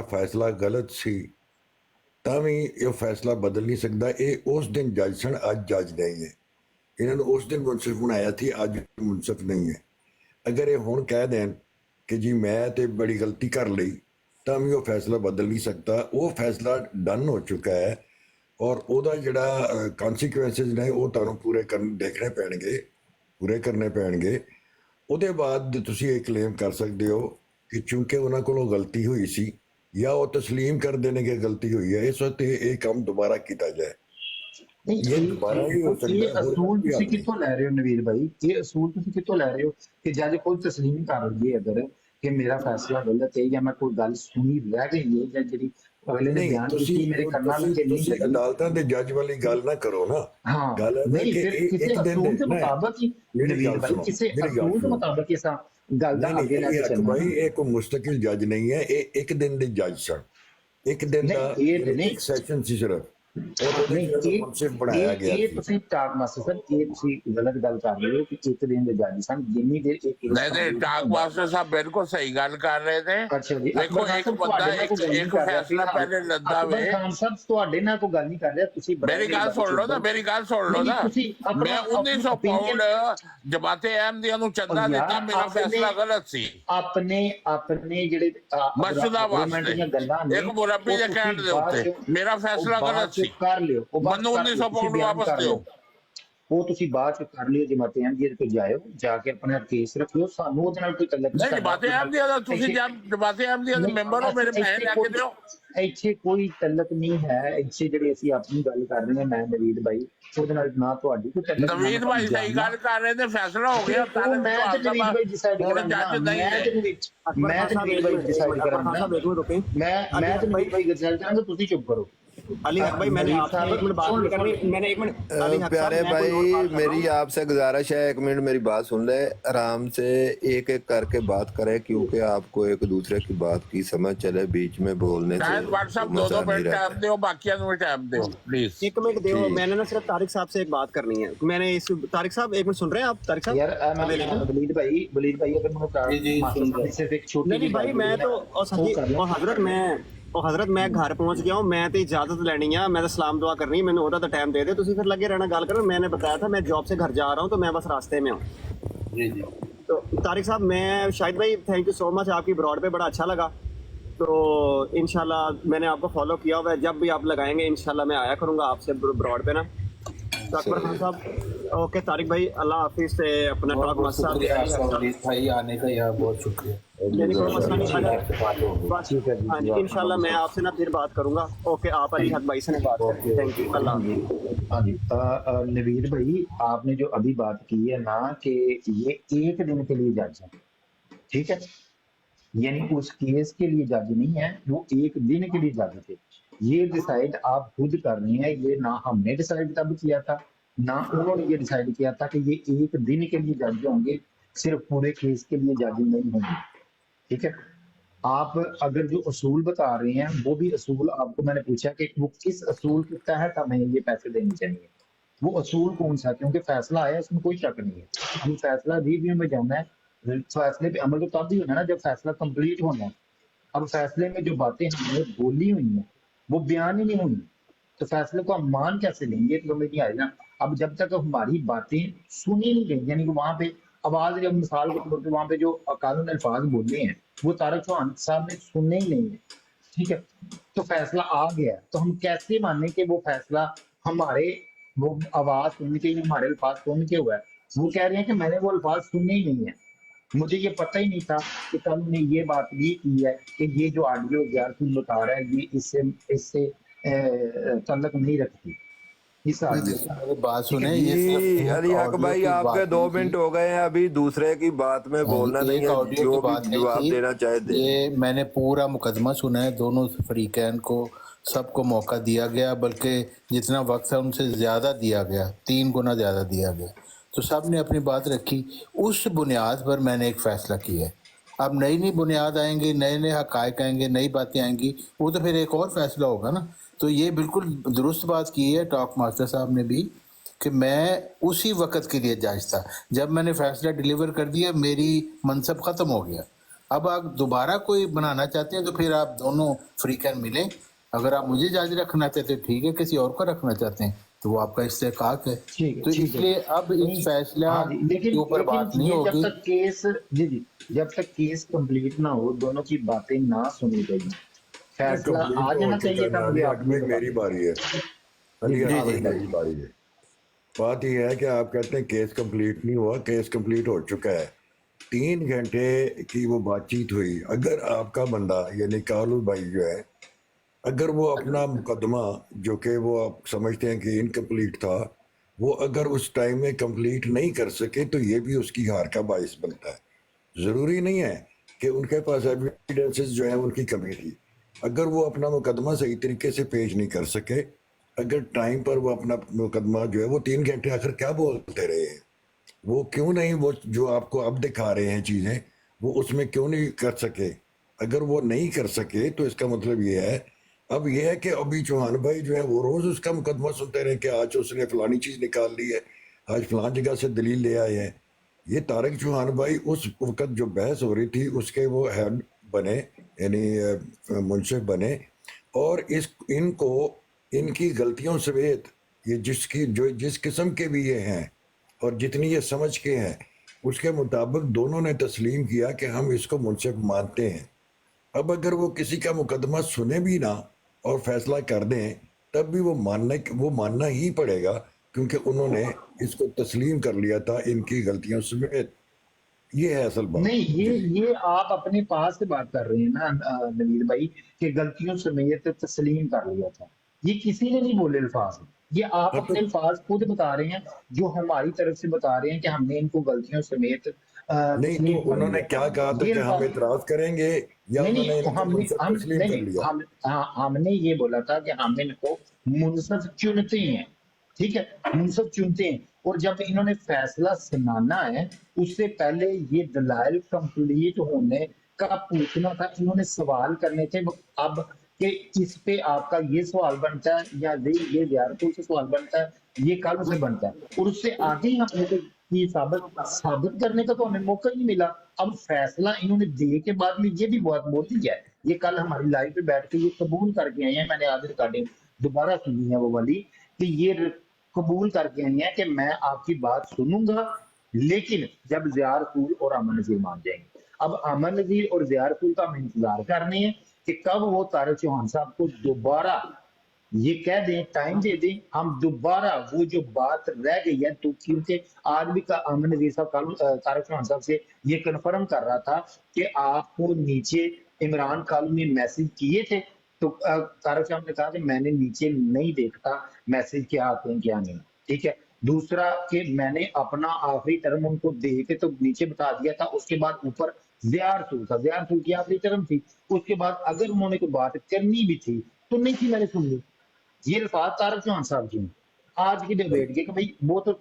ਫੈਸਲਾ ਗਲਤ ਸੀ ਤਾਂ ਵੀ ਇਹ ਫੈਸਲਾ ਬਦਲ ਨਹੀਂ ਸਕਦਾ। ਇਹ ਉਸ ਦਿਨ ਜੱਜ ਸਨ, ਅੱਜ ਜੱਜ ਨਹੀਂ ਹੈ। ਇਹਨਾਂ ਨੂੰ ਉਸ ਦਿਨ ਮੁਨਸਿਫ ਬਣਾਇਆ ਸੀ, ਅੱਜ ਮੁਨਸਿਫ ਨਹੀਂ ਹੈ। ਅਗਰ ਇਹ ਹੁਣ ਕਹਿ ਦੇਣ ਕਿ ਜੀ ਮੈਂ ਤੇ ਬੜੀ ਗਲਤੀ ਕਰ ਲਈ, ਤਾਂ ਵੀ ਉਹ ਫੈਸਲਾ ਬਦਲ ਨਹੀਂ ਸਕਦਾ। ਉਹ ਫੈਸਲਾ ਡਨ ਹੋ ਚੁੱਕਾ ਹੈ ਔਰ ਉਹਦਾ ਜਿਹੜਾ ਕਨਸੀਕੁਐਂਸਿਸ ਨੇ ਉਹ ਤੁਹਾਨੂੰ ਪੂਰੇ ਦੇਖਣੇ ਪੈਣਗੇ, ਪੂਰੇ ਕਰਨੇ ਪੈਣਗੇ। ਉਹਦੇ ਬਾਅਦ ਤੁਸੀਂ ਇਹ ਕਲੇਮ ਕਰ ਸਕਦੇ ਹੋ ਕਿ ਚੂੰਕਿ ਉਹਨਾਂ ਕੋਲੋਂ ਗਲਤੀ ਹੋਈ ਸੀ ਜਾਂ ਉਹ ਤਸਲੀਮ ਕਰਦੇ ਨੇ ਕਿ ਗਲਤੀ ਹੋਈ ਹੈ, ਇਸ ਵਕਤ ਇਹ ਕੰਮ ਦੁਬਾਰਾ ਕੀਤਾ ਜਾਏ। ਇਹ ਅਸੂਲ ਤੁਸੀਂ ਕਿੱਥੋਂ ਲੈ ਰਹੇ ਹੋ ਨਵੀਰ ਭਾਈ? ਇਹ ਅਸੂਲ ਤੁਸੀਂ ਕਿੱਥੋਂ ਲੈ ਰਹੇ ਹੋ ਕਿ ਜੱਜ ਖੁਦ ਤਸਲੀਮ ਕਰ ਲਈਏ ਅਗਰ ਕਿ ਮੇਰਾ ਫੈਸਲਾ ਗਲਤ ਹੈ ਜਾਂ ਮੈਂ ਕੋਈ ਗੱਲ ਸੁਣੀ ਰਹਿ ਗਈ ਹੈ ਜਾਂ ਜਿਹੜੀ ਅਗਲੇ ਨੇ ਬਿਆਨ ਕੀਤੀ ਮੇਰੇ ਕੰਨਾਂ ਵਿੱਚ ਨਹੀਂ। ਅਦਾਲਤਾਂ ਦੇ ਜੱਜ ਵਾਲੀ ਗੱਲ ਨਾ ਕਰੋ ਨਾ। ਗੱਲ ਹੈ ਕਿ ਕਿਸੇ ਅਸੂਲ ਦੇ ਮੁਤਾਬਕ ਹੀ ਨਵੀਰ ਭਾਈ, ਕਿਸੇ ਅਸੂਲ ਦੇ ਮੁਤਾਬਕ ਇਸ ਗੱਲ ਦਾ ਅੱਗੇ ਲੈ ਕੇ ਚੱਲਣਾ। ਭਾਈ ਇਹ ਕੋਈ ਮੁਸਤਕਿਲ ਜੱਜ ਨਹੀਂ ਹੈ, ਇਹ ਇੱਕ ਦਿਨ ਦੇ ਜੱਜ ਸਨ। ਇੱਕ ਦਿਨ ਦਾ ਇੱਕ ਸੈਸ਼ਨ ਸੀ ਸਿਰਫ। ਬਣਾਇਆ ਗਿਆ ਇਹ ਤੁਸੀਂ ਟਾਕ ਮਾਸਟਰ ਸਾਹਿਬ, ਇਹ ਤੁਸੀਂ ਗਲਤ ਗੱਲ ਕਰ ਰਹੇ ਹੋ ਕਿ ਇੱਕ ਦਿਨ ਦੇ ਜੱਜ ਸਨ। ਜਿੰਨੀ ਦੇਰ ਨਹੀਂ ਟਾਕ ਮਾਸਟਰ ਸਾਹਿਬ ਬਿਲਕੁਲ ਸਹੀ ਗੱਲ ਕਰ ਰਹੇ ਨੇ। ਦੇਖੋ ਇੱਕ ਬੰਦਾ ਇੱਕ ਫੈਸਲਾ ਪਹਿਲੇ ਲੱਦਾ ਵੇ। ਖਾਨ ਸਾਹਿਬ ਤੁਹਾਡੇ ਨਾਲ ਕੋਈ ਗੱਲ ਨਹੀਂ ਕਰ ਰਿਹਾ, ਤੁਸੀਂ ਮੇਰੀ ਗੱਲ ਸੁਣ ਲਓ ਨਾ, ਮੇਰੀ ਗੱਲ ਸੁਣ ਲਓ ਨਾ। ਮੈਂ 1900 ਪਾਉਂਡ ਜਮਾਤੇ ਅਹਿਮਦੀਆ ਨੂੰ ਚੰਦਾ ਦਿੱਤਾ, ਮੇਰਾ ਫੈਸਲਾ ਗਲਤ ਸੀ ਆਪਣੇ ਜਿਹੜੇ ਮਸਜਿਦਾਂ ਵਾਸਤੇ ਇੱਕ ਮੁਰੱਬੀ ਦੇ ਕਹਿਣ ਦੇ ਉੱਤੇ ਮੇਰਾ ਫੈਸਲਾ ਗਲਤ ਸੀ। ਕਰ ਲਿਓ ਮੈਨੂੰ 1900 ਪਾਉਂਡ ਵਾਪਸ ਦਿਓ। ਉਹ ਤੁਸੀਂ ਬਾਅਦ ਚ ਕਰ ਲਿਓ। ਜਮਾਤੇ ਅਹਿਮਦੀਆ ਤੇ ਜਾਇਓ, ਜਾ ਕੇ ਆਪਣਾ ਕੇਸ ਰੱਖਿਓ। ਸਾਨੂੰ ਉਹਦੇ ਨਾਲ ਕੋਈ ਤਲਕ ਨਹੀਂ। ਜਮਾਤੇ ਅਹਿਮਦੀਆ ਦਾ ਤੁਸੀਂ ਜਮਾਤੇ ਅਹਿਮਦੀਆ ਦੇ ਮੈਂਬਰ ਹੋ, ਮੇਰੇ ਪੈਸੇ ਲੈ ਕੇ ਦਿਓ। ਇੱਥੇ ਕੋਈ ਤਲਕ ਨਹੀਂ ਹੈ। ਇੱਥੇ ਜਿਹੜੀ ਅਸੀਂ ਆਪਣੀ ਗੱਲ ਕਰ ਰਹੇ ਹਾਂ ਮੈਂ ਨਵੀਦ ਭਾਈ, ਉਹਦੇ ਨਾਲ ਨਾ ਤੁਹਾਡੀ ਕੋਈ ਤਲਕ। ਨਵੀਦ ਭਾਈ ਸਹੀ ਗੱਲ ਕਰ ਰਹੇ ਨੇ, ਫੈਸਲਾ ਹੋ ਗਿਆ। ਮੈਂ ਤੇ ਨਵੀਦ ਭਾਈ ਡਿਸਾਈਡ ਕਰਾਂਗਾ। ਮੈਂ ਤੇ ਨਵੀਦ ਭਾਈ ਡਿਸਾਈਡ ਕਰਾਂਗਾ। ਮੈਂ ਤੇ ਨਵੀਦ ਭਾਈ ਡਿਸਾਈਡ ਕਰਾਂਗਾ, ਤੁਸੀਂ ਚੁੱਪ ਕਰੋ। अली हक भाई मैंने आपसे एक मिनट बात नहीं करनी, मैंने एक मिनट। प्यारे भाई मेरी आपसे गुजारिश है, एक मिनट मेरी बात सुन ले, आराम से एक एक करके बात करें क्योंकि आपको एक दूसरे की बात की समझ चले, बीच में बोलने से दो मिनट टाइम दो, बाकी टाइम दो प्लीज। एक मिनट दो, मैंने ना सिर्फ तारिक साहब से एक बात करनी है। मैंने इस तारिक साहब एक मिनट सुन रहे हैं आप? तारिक साहब यार वलीद भाई अगर मुझे सिर्फ एक छोटी नहीं भाई मैं तो हजरत मैं घर पहुंच गया हूँ, मैं तो इजाजत लेनी है, मैं तो सलाम दुआ करनी है, मैंने ओदा तो टाइम दे दे, तुसी फिर लगे रहना गल कर। मैंने बताया था मैं जॉब से घर जा रहा हूँ, तो मैं बस रास्ते में हूँ। तो तारिक साहब मैं शाहिद भाई थैंक यू सो मच, आपकी ब्रॉड पे बड़ा अच्छा लगा। तो इंशाल्लाह मैंने आपको फॉलो किया हुआ है, जब भी आप लगाएंगे इंशाल्लाह मैं आया करूँगा आपसे ब्रॉड पे ना। तो अकबर खान साहब ओके, तारिक भाई अल्लाह हाफिज से अपना टॉक मसाल भाई आने का यार बहुत शुक्रिया। हाँ जी इंशाल्लाह मैं आपसे ना फिर बात करूंगा। ओके आप अली हक भाई से बात करें। थैंक यू अल्लाह। हाँ जी नवीद भाई आपने जो अभी बात की है ना कि ये एक दिन के लिए जज है, ठीक है, यानी उस केस के लिए जज नहीं है, वो एक दिन के लिए जज थे। ये डिसाइड आप खुद कर रहे हैं, ये ना हमने डिसाइड तब किया था ना उन्होंने ये डिसाइड किया था कि ये एक दिन के लिए जज होंगे, सिर्फ पूरे केस के लिए जज नहीं होंगे, ठीक है। आप अगर जो असूल बता रहे हैं वो भी असूल आपको मैंने पूछा कि वो किस असूल के तहत हमें ये पैसे देने चाहिए, वो असूल कौन सा? क्योंकि फैसला आया इसमें कोई शक नहीं है। हम फैसला रिव्यू में जाना है, फैसले पे अमल तो तब भी होना है ना जब फैसला कंप्लीट होना है। अब फैसले में जो बातें हमने बोली हुई हैं वो बयान ही नहीं हुई, तो फैसले को हम मान कैसे लेंगे? तो हमें नहीं आए ना। अब जब तक हमारी बातें सुनी नहीं गई, यानी कि वहां पे आवाज, जब मिसाल के तौर पर वहां पे जो कानून अल्फाज बोले हैं वो तारिक चौहान साहब ने सुने ही नहीं है, ठीक है, तो फैसला आ गया, तो हम कैसे माने कि वो फैसला हमारे वो आवाज सुन के, हमारे अल्फाज सुन के हुआ है? वो कह रहे हैं कि मैंने वो अल्फाज सुने ही नहीं है, मुझे ये पता ही नहीं था कि कानून ने ये बात भी की है कि ये जो ऑडियो ग्यारह बता रहा है ये इससे तल्लक नहीं रखती। बात सुने अली हक भाई आपके 2 मिनट हो गए हैं, अभी दूसरे की बात में बोलना नहीं है, जो भी जवाब देना चाहे दे। ये मैंने पूरा मुकदमा सुना है, दोनों फरीकैन को सबको मौका दिया गया, बल्कि जितना वक्त है उनसे ज्यादा दिया गया, 3 गुना ज्यादा दिया गया, तो सब ने अपनी बात रखी। उस बुनियाद पर मैंने एक फैसला किया है। अब नई बुनियाद आएंगी, नए हक़ाइक़ आएंगे, नई बातें आएंगी, वो तो फिर एक और फैसला होगा ना। तो ये बिल्कुल दुरुस्त बात की है टॉक मास्टर साहब ने भी कि मैं उसी वक्त के लिए जज था, जब मैंने फैसला डिलीवर कर दिया मेरी मनसब ख़त्म हो गया। अब आप दोबारा कोई बनाना चाहते हैं तो फिर आप दोनों फ्रीकैन मिलें। अगर आप मुझे जज रखना चाहते हैं ठीक है, किसी और को रखना चाहते हैं तो वो आपका इस्तेकाक है। ठीक है, तो ठीक है। इसलिए अब इस फैसला हाँ जी, लेकिन के ऊपर बात नहीं ये होगी। जब तक केस जी जब तक केस कंप्लीट ना हो, दोनों की बातें ना सुनी जाएगी, फैसला आ जाना चाहिए था। मुझे आप मेरी बारी है, अली हक भाई मेरी बारी है। बात यह है कि आप कहते हैं केस कंप्लीट नहीं हुआ, केस कंप्लीट हो चुका है। 3 घंटे की वो बातचीत हुई। अगर आपका बंदा यानी कालू भाई जो है, अगर वो अपना मुकदमा जो कि वो आप समझते हैं कि इनकम्प्लीट था, वो अगर उस टाइम में कंप्लीट नहीं कर सके तो ये भी उसकी हार का बायस बनता है। ज़रूरी नहीं है कि उनके पास एविडेंसेस जो है उनकी कमी थी। अगर वो अपना मुकदमा सही तरीके से पेश नहीं कर सके, अगर टाइम पर वो अपना मुकदमा जो है वो 3 घंटे आखिर क्या बोलते रहे हैं, वो क्यों नहीं वो जो आपको अब दिखा रहे हैं चीज़ें वो उसमें क्यों नहीं कर सके? अगर वो नहीं कर सके तो इसका मतलब ये है, अब ये है कि अभी चौहान भाई जो है वो रोज उसका मुकदमा सुनते रहे कि आज उसने फलानी चीज निकाल ली है, आज फलान जगह से दलील ले आए हैं। ये तारिक चौहान भाई उस वक्त जो बहस हो रही थी उसके वो हेड बने, यानी मुंसिफ बने, और इनको इनकी गलतियों समेत ये जिस किस्म के भी ये हैं और जितनी ये समझ के हैं उसके मुताबिक दोनों ने तस्लीम किया कि हम इसको मुंसिफ मानते हैं। अब अगर वो किसी का मुकदमा सुने भी ना और फैसला कर दें तब भी वो मानना ही पड़ेगा, क्योंकि उन्होंने इसको तस्लीम कर लिया था इनकी गलतियों समेत। ये है असल बात। नहीं, ये आप अपने पास से बात कर रहे हैं ना नवीद भाई, कि गलतियों समेत तस्लीम कर लिया था। ये किसी ने नहीं बोले अल्फाज, ये आप अपने अल्फाज खुद बता रहे हैं, जो हमारी तरफ से बता रहे हैं कि हमने इनको गलतियों समेत नहीं तो उन्होंने क्या कहा था कि हम इतराज करेंगे या हमने ये बोला था कि हम इनको मुनसफ चुनते हैं, ठीक है, मुनसफ चुनते हैं। और जब इन्होंने फैसला सुनाना है उससे पहले ये दलाइल कंप्लीट होने का पूछना था, इन्होंने सवाल करने थे। अब कि इस पे आपका ये सवाल बनता है या ये ज़ियारतुल से सवाल बनता है, ये कल से बनता है, और उससे आगे ही हमने तो ये साबित करने का तो हमें मौका ही नहीं मिला। अब फैसला इन्होंने दे के बाद में ये भी बहुत मोटी है। ये कल हमारी लाइव पे बैठ के ये कबूल करके आए हैं, मैंने आज रिकॉर्डिंग दोबारा सुनी है वो वाली, कि ये कबूल करके आई हैं कि मैं आपकी बात सुनूंगा, लेकिन जब ज़ियारतुल और अमन नज़ीर मान जाएंगे। अब अमन नज़ीर और ज़ियारतुल का हम इंतजार कर रहे हैं कि कब वो तारिक चौहान साहब को दोबारा ये कह दें, टाइम दे दें, हम दोबारा वो जो बात रह गई है। तो क्योंकि आज भी अमन नज़ीर साहब तारिक चौहान साहब से ये कन्फर्म कर रहा था कि आपको नीचे इमरान कालू ने मैसेज किए थे, तो तारिक साहब ने कहा कि मैंने नीचे नहीं देखा मैसेज क्या आते हैं क्या नहीं, ठीक है। दूसरा कि मैंने अपना आखिरी टर्म उनको दे के तो नीचे बता दिया था, उसके बाद ऊपर ज़ियारतुल था, ज़ियारतुल की आखिरी टर्म थी। उसके बाद अगर उन्होंने कोई बात करनी भी थी तो नहीं थी, मैंने सुन ली। ये अल्फाज तारिक चौहान साहब की आज की डिबेट के, कि भाई वो तो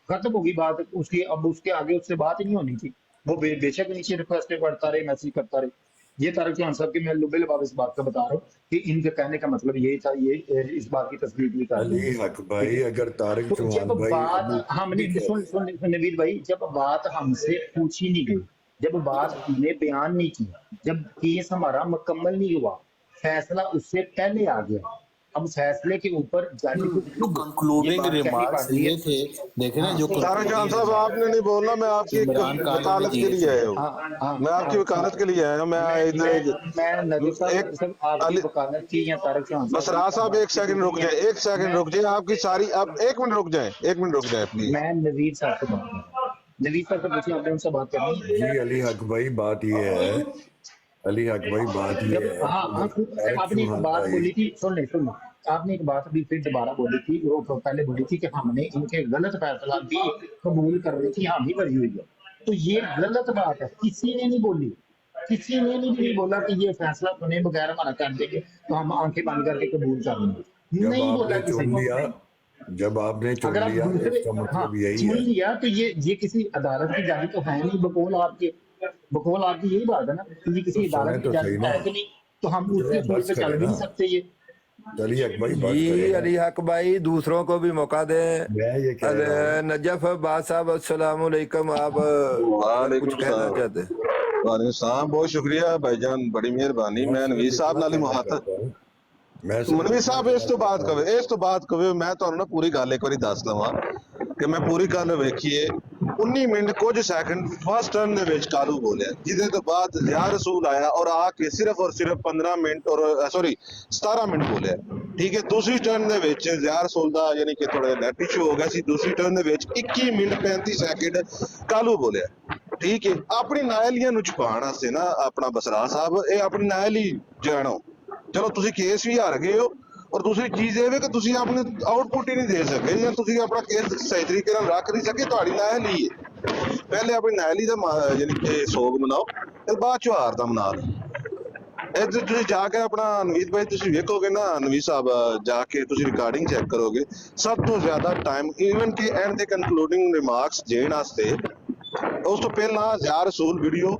खत्म होगी बात उसकी, अब उसके आगे उससे बात ही नहीं होनी थी। वो बेशक नीचे रिक्वेस्ट करता रहे, मैसेज करता रहे। ये तारिक चौहान साहब की मैं लुबे लबाब इस बात का बता रहा हूँ कि इनके कहने का मतलब यही था, ये इस बात की तस्दीक भी कर अली हक भाई, अगर तारिक तो चौहान जब भाई बात हमने सुन नवीद भाई, जब बात हमसे पूछी नहीं गई, जब बात हमने बयान नहीं की, जब केस हमारा मुकम्मल नहीं हुआ, फैसला उससे पहले आ गया। अब फैसले के ऊपर जो कंक्लूडिंग रिमार्क्स ये थे, देखे ना, जो तारिक चौहान साहब आपने नहीं बोलना, मैं आपकी वकालत के लिए आया हूँ, मैं आपकी वकालत के लिए आया हूँ। बस राज साहब एक सेकंड रुक जाए, एक सेकंड रुक जाए, आपकी सारी आप 1 मिनट रुक जाए, 1 मिनट रुक जाए प्लीज। मैं नवीद साहब से बात कर रहा हूँ, नवीद साहब से पूछिए, आपने उनसे बात करनी है। जी अली हक भाई, बात ये है, अली हक भाई बात ये है, आपने एक बात बोली थी, सुन आपने एक बात अभी फिर दोबारा बोली थी, वो पहले बोली थी कि हमने इनके गलत फैसला भी कबूल करने की हामी भरी हुई है। तो ये गलत बात है, किसी ने नहीं बोली, किसी ने नहीं बोला कि ये फैसला सुने बगैर हमारा कर देंगे तो हम आंखें बंद करके कबूल कर लेंगे, नहीं बोला किसी ने। जब आपने चुन लिया इसका मतलब यही है, लिया तो ये किसी अदालत की जानी तो है नहीं। बकौल आपकी यही बात है ना, ये किसी अदालत की जानी है कि नहीं, तो हम उसके थ्रू पे चल भी नहीं सकते। ये अली हक भाई जी, अली हक भाई दूसरों को भी मौका दें। मैं ये कह रहा हूं, नजफ अब्बास साहब अस्सलाम वालेकुम, आप कुछ कहना चाहते हैं? वालेकुम सलाम, बहुत शुक्रिया भाईजान, बड़ी मेहरबानी। मैं नवीद साहब नाल मुहातब ਮਨਵੀਰ ਸਾਹਿਬ ਇਸ ਤੋਂ ਬਾਅਦ ਕਵੇ ਮੈਂ ਤੁਹਾਨੂੰ ਨਾ ਪੂਰੀ ਗੱਲ ਇੱਕ ਵਾਰੀ ਦੱਸ ਦਵਾਂ ਕਿ ਮੈਂ ਪੂਰੀ ਗੱਲ ਵੇਖੀਏ 19 ਮਿੰਟ ਕੁਝ ਸੈਕਿੰਡ ਫਸਟ ਟਰਨ ਦੇ ਵਿੱਚ ਕਾਲੂ ਬੋਲਿਆ, ਜਿਹਦੇ ਤੋਂ ਬਾਅਦ ਜ਼ਿਆ ਰਸੂਲ ਆਇਆ ਔਰ ਆ ਕੇ ਸਿਰਫ ਔਰ ਸਿਰਫ 15 ਮਿੰਟ ਔਰ 17 ਮਿੰਟ ਬੋਲਿਆ। ਠੀਕ ਹੈ, ਦੂਸਰੀ ਟਰਨ ਦੇ ਵਿੱਚ ਜ਼ਿਆ ਰਸੂਲ ਦਾ ਯਾਨੀ ਕਿ ਥੋੜਾ ਨੈਟ ਇਸ਼ੂ ਹੋ ਗਿਆ ਸੀ, ਦੂਸਰੀ ਟਰਨ ਦੇ ਵਿੱਚ 21 ਮਿੰਟ 35 ਸੈਕਿੰਡ ਕਾਲੂ ਬੋਲਿਆ। ਠੀਕ ਹੈ, ਆਪਣੀ ਨਾਇਲੀਆਂ ਨੂੰ ਛੁਪਾਉਣ ਵਾਸਤੇ ਨਾ ਆਪਣਾ ਬਸਰਾ ਸਾਹਿਬ ਇਹ ਆਪਣੀ ਨਾਇਲ ਹੀ ਜਾਣੋ। ਚਲੋ ਤੁਸੀਂ ਕੇਸ ਵੀ ਹਾਰ ਗਏ ਹੋ ਔਰ ਦੂਸਰੀ ਚੀਜ਼ ਇਹ ਵੀ ਕਿ ਤੁਸੀਂ ਆਪਣੇ ਆਊਟਪੁੱਟ ਹੀ ਨਹੀਂ ਦੇ ਸਕੇ ਜਾਂ ਤੁਸੀਂ ਆਪਣਾ ਕੇਸ ਸਹੀ ਤਰੀਕੇ ਨਾਲ ਰੱਖ ਨਹੀਂ ਸਕੇ, ਤੁਹਾਡੀ ਨਾਇਲ ਹੀ ਹੈ। ਪਹਿਲੇ ਆਪਣੀ ਨਾਇਲੀ ਦਾ ਯਾਨੀ ਕਿ ਸੋਗ ਮਨਾਓ ਤੇ ਬਾਅਦ ਚੋਂ ਹਾਰ ਦਾ ਮਨਾ ਲਓ। ਇੱਥੇ ਤੁਸੀਂ ਜਾ ਕੇ ਆਪਣਾ ਨਵੀਦ ਭਾਈ ਤੁਸੀਂ ਵੇਖੋਗੇ ਨਾ, ਨਵੀਦ ਸਾਹਿਬ ਜਾ ਕੇ ਤੁਸੀਂ ਰਿਕਾਰਡਿੰਗ ਚੈੱਕ ਕਰੋਗੇ, ਸਭ ਤੋਂ ਜ਼ਿਆਦਾ ਟਾਈਮ ਈਵਨ ਕਿ ਐਂਡ ਦੇ ਕਨਕਲੂਡਿੰਗ ਰਿਮਾਰਕਸ ਦੇਣ ਵਾਸਤੇ ਉਸ ਤੋਂ ਪਹਿਲਾਂ ਜ਼ਿਆ ਰਸੂਲ ਵੀਡੀਓ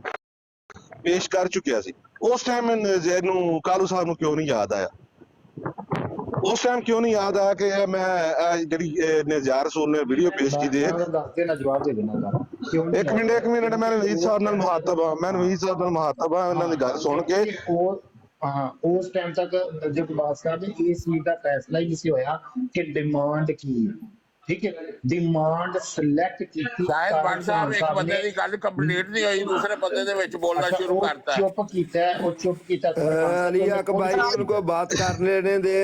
ਪੇਸ਼ ਕਰ ਚੁੱਕਿਆ ਸੀ। ਉਸ ਟਾਈਮ ਜ਼ੈਦ ਨੂੰ ਕਾਲੂ ਸਾਹਿਬ ਨੂੰ ਕਿਉਂ ਨਹੀਂ ਯਾਦ ਆਇਆ? ਉਸ ਟਾਈਮ ਕਿਉਂ ਨਹੀਂ ਯਾਦ ਆਇਆ ਕਿ ਮੈਂ ਜਿਹੜੀ ਜ਼ਿਆ ਰਸੂਲ ਨੇ ਵੀਡੀਓ ਪੇਸ਼ ਕੀਤੀ ਹੈ? ਜਵਾਬ ਦੇ ਦੇਣਾ ਇੱਕ ਮਿੰਟ ਮੈਂ ਨਵੀਦ ਸਾਹਿਬ ਨਾਲ ਮੁਹਾਤਬ ਹਾਂ, ਉਹਨਾਂ ਦੀ ਗੱਲ ਸੁਣ ਕੇ ਉਸ ਟਾਈਮ ਤੱਕ ਜਬ ਬਾਤ ਕਰਦੇ ਇਸ ਚੀਜ਼ ਦਾ ਫੈਸਲਾ ਹੀ ਨਹੀਂ ਸੀ ਹੋਇਆ ਕਿ ਡਿਮਾਂਡ ਕੀ, ਠੀਕ ਹੈ, ਡਿਮਾਂਡ ਸਿਲੈਕਟ ਕੀਤੀ। ਸ਼ਾਇਦ ਬਣ ਸਾਹਿਬ ਇੱਕ ਬੰਦੇ ਦੀ ਗੱਲ ਕੰਪਲੀਟ ਨਹੀਂ ਹੋਈ, ਦੂਸਰੇ ਬੰਦੇ ਦੇ ਵਿੱਚ ਬੋਲਣਾ ਸ਼ੁਰੂ ਕਰਤਾ ਹੈ। ਚੁੱਪ ਕੀਤਾ अली अक भाई उनको बात करने ने दे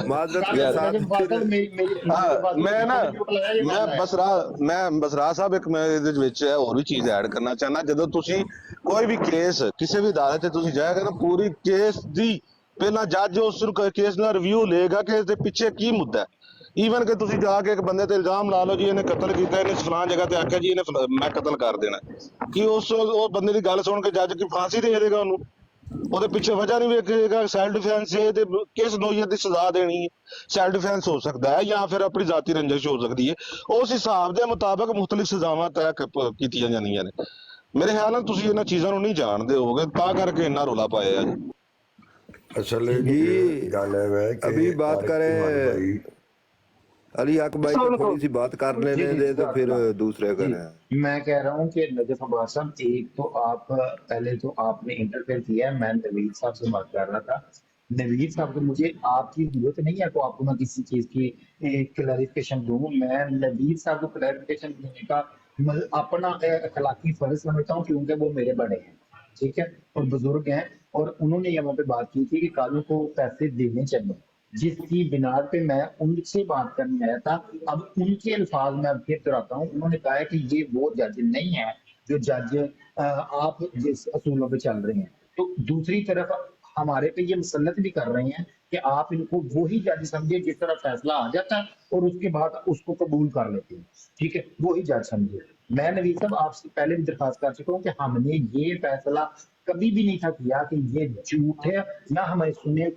माजरत के साथ। ਮੈਂ ਬਸਰਾ ਸਾਹਿਬ ਇੱਕ ਮੈਂ ਇਹਦੇ ਵਿੱਚ ਹੋਰ ਵੀ ਚੀਜ਼ ਐਡ ਕਰਨਾ ਚਾਹਨਾ, ਜਦੋਂ ਤੁਸੀਂ ਕੋਈ ਵੀ ਕੇਸ ਕਿਸੇ ਵੀ ਅਦਾਲਤ 'ਚ ਤੁਸੀਂ ਜਾਏਗਾ ਨਾ ਪੂਰੀ ਕੇਸ ਦੀ ਪਹਿਲਾਂ ਜੱਜ ਉਸ ਕੇਸ ਦਾ ਰਿਵਿਊ ਲਏਗਾ ਕਿ ਇਸ ਦੇ ਪਿੱਛੇ ਕੀ ਮੁੱਦਾ ਹੈ। ਈਵਨ ਕਿ ਤੁਸੀਂ ਜਾ ਕੇ ਇੱਕ ਬੰਦੇ ਤੇ ਇਲਜ਼ਾਮ ਲਾ ਲਓ ਜੀ ਇਹਨੇ ਕਤਲ ਕੀਤਾ, ਇਹਨੇ ਫਲਾਣ ਜਗ੍ਹਾ ਤੇ ਆਖਿਆ ਜੀ ਇਹਨੇ ਮੈਂ ਕਤਲ ਕਰ ਦੇਣਾ, ਕਿ ਉਹ ਬੰਦੇ ਦੀ ਗੱਲ ਸੁਣ ਕੇ ਜੱਜ ਕੀ ਫਾਂਸੀ ਦੇ ਦੇਗਾ ਉਹਨੂੰ? ਉਹਦੇ ਪਿੱਛੇ ਵਜ੍ਹਾ ਨਹੀਂ ਵੇਖੇਗਾ ਸੈਲਫ ਡਿਫੈਂਸ ਹੈ ਤੇ ਕਿਸ ਨੋਈਅਤ ਦੀ ਸਜ਼ਾ ਦੇਣੀ ਹੈ। ਸੈਲਫ ਡਿਫੈਂਸ ਹੋ ਸਕਦਾ ਹੈ ਜਾਂ ਫਿਰ ਆਪਣੀ ਜ਼ਾਤੀ ਰੰਜਿਸ਼ ਹੋ ਸਕਦੀ ਹੈ, ਉਸ ਹਿਸਾਬ ਦੇ ਮੁਤਾਬਕ ਮੁਖਤਲਿਫ ਸਜ਼ਾਵਾਂ ਤੈਅ ਕੀਤੀਆਂ ਜਾਂਦੀਆਂ ਨੇ। ਮੇਰੇ ਖਿਆਲ ਨਾਲ ਤੁਸੀਂ ਇਹਨਾਂ ਚੀਜ਼ਾਂ ਨੂੰ ਨਹੀਂ ਜਾਣਦੇ ਹੋਗੇ, ਤਾਂ ਕਰਕੇ ਇੰਨਾ ਰੌਲਾ ਪਾਇਆ ਜੀ। असल जी, गल है कि अभी बात करें भाई अली अक भाई को थोड़ी सी बात करने दे तो फिर दूसरे करें। मैं कह रहा हूँ कि नजफ अब्बास साहब, एक तो आप पहले तो आपने इंटरफेयर किया है, मैं नवीद साहब से बात कर रहा था। नवीद साहब को मुझे आपकी जरूरत नहीं है तो आपको मैं किसी चीज की क्लैरिफिकेशन दूं। मैं नवीद साहब को क्लैरिफिकेशन देने का अपना अखलाकी फर्ज समझता हूँ, क्योंकि वो मेरे बड़े हैं, ठीक है, और बुजुर्ग हैं, और उन्होंने यहाँ पे बात की थी कि कालू को पैसे देने चाहिए, जिसकी बिनार पे मैं उनसे बात करने आया था। अब उनके अल्फाज में अब फिर दोहराता हूँ, उन्होंने कहा है कि ये वो जज नहीं है जो जज आप जिस असूलों पे चल रहे हैं। तो दूसरी तरफ हमारे पे ये मुसल्लत भी कर रहे हैं कि आप इनको वही जज समझिए जिस तरह फैसला आ जाता है और उसके बाद उसको कबूल कर लेते हैं, ठीक है, वही जज समझिए। मैं नवीद साहब आपसे पहले भी दरखास्त कर चुका हूँ कि हमने ये फैसला कभी भी नहीं था किया कि ये झूठ है, ना हमें सुनने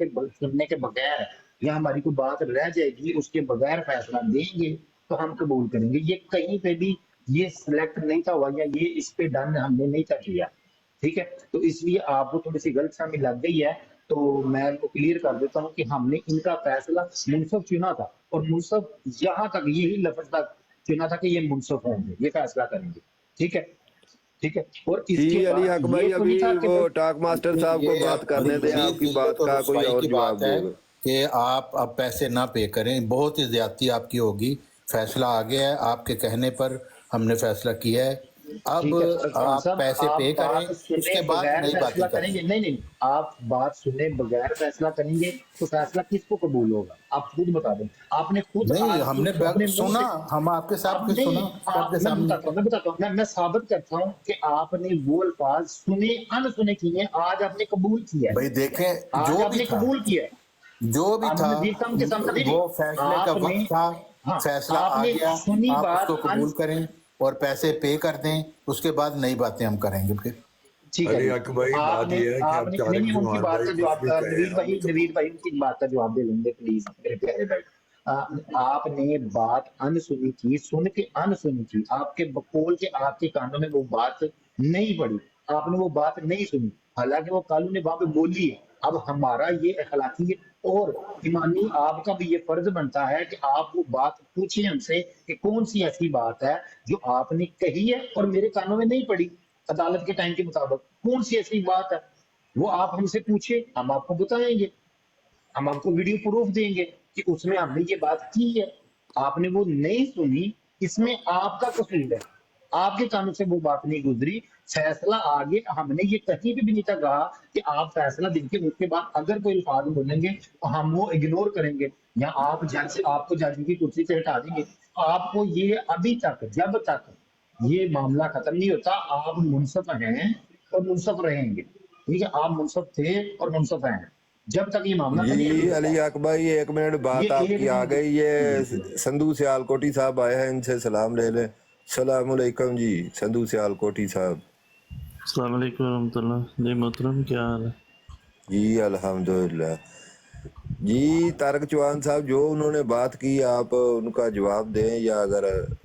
के बगैर या हमारी कोई बात रह जाएगी उसके बगैर फैसला देंगे तो हम कबूल करेंगे। ये कहीं पे भी ये सिलेक्ट नहीं था हुआ या ये इस पे डन हमने नहीं था किया, ठीक है। तो इसलिए आपको थोड़ी सी गलतफहमी लग गई है, तो मैं आपको क्लियर कर देता हूँ कि हमने इनका फैसला मुनसफ चुना था और मुनसफ यहाँ तक यही लफ्ज तक चुना था कि ये मुनसफ होंगे, ये फैसला करेंगे, ठीक है, ठीक है। और इसके अली अक भाई तो अभी वो टॉक मास्टर साहब को बात करने दें, आपकी बात का कोई और जवाब देगा कि आप अब पैसे ना पे करें, बहुत ही ज्यादती आपकी होगी। फैसला आ गया है, आपके कहने पर हमने फैसला किया है, अब आप पैसे पे करें, उसके बाद नई बातें करेंगे। नहीं, आप बात सुने बगैर फैसला करेंगे तो फैसला किसको कबूल होगा? आप खुद बता दें। आपने खुद नहीं, हमने सुना, हम आपके साथ सुना, आपके सामने मैं साबित करता हूँ कि आपने वो अल्फाज सुने अनसुने किए, आज आपने कबूल किया। भाई देखें, जो आपने कबूल किया, जो भी था वो फैसले का वक्त था, फैसला आ गया, आप उसको कबूल करें और पैसे पे कर दें, उसके बाद नई बातें हम करेंगे फिर। ठीक है, उनकी बात का जवाब नवीद भाई उनकी बात का जवाब दे लेंगे प्लीज मेरे प्यारे भाई। आपने बात अनसुनी की, सुन के अनसुनी की, आपके बकौल के आपके कानों में वो बात नहीं पड़ी, आपने वो बात नहीं सुनी, हालांकि वो कालू ने वहां पे बोली है। अब हमारा ये अखलाकी और ईमानी आपका भी ये फर्ज बनता है कि आप वो बात पूछिए हमसे कि कौन सी ऐसी बात है जो आपने कही है और मेरे कानों में नहीं पड़ी, अदालत के टाइम के मुताबिक। कौन सी ऐसी बात है, वो आप हमसे पूछे, हम आपको बताएंगे, हम आपको वीडियो प्रूफ देंगे कि उसमें हमने ये बात की है, आपने वो नहीं सुनी, इसमें आपका कसूर है, आपके कानों से वो बात नहीं गुजरी, फैसला आगे। हमने ये कहीं भी नहीं था कहा कि आप फैसला देंगे, उसके बाद अगर कोई अल्फाज बोलेंगे तो हम वो इग्नोर करेंगे या आप जज से आपको जज की कुर्सी से हटा देंगे। आपको ये अभी तक, जब तक ये मामला खत्म नहीं होता, आप मुनसफ हैं और मुनसफ रहेंगे, ठीक है? आप मुनसफ थे और मुनसफ हैं जब तक ये मामला जी। अली हक भाई 1 मिनट बात आपकी आ गई। ये संधू सियालकोटी साहब आए हैं, इनसे सलाम ले लें। सलाम अलैकुम जी संधू सियालकोटी साहब। अस्सलाम वालेकुम रहमतुल्लाह। जी मोहतरम, क्या हाल है? जी अल्हम्दुलिल्लाह। जी तारक चौहान साहब, जो उन्होंने बात की आप उनका जवाब दें, या अगर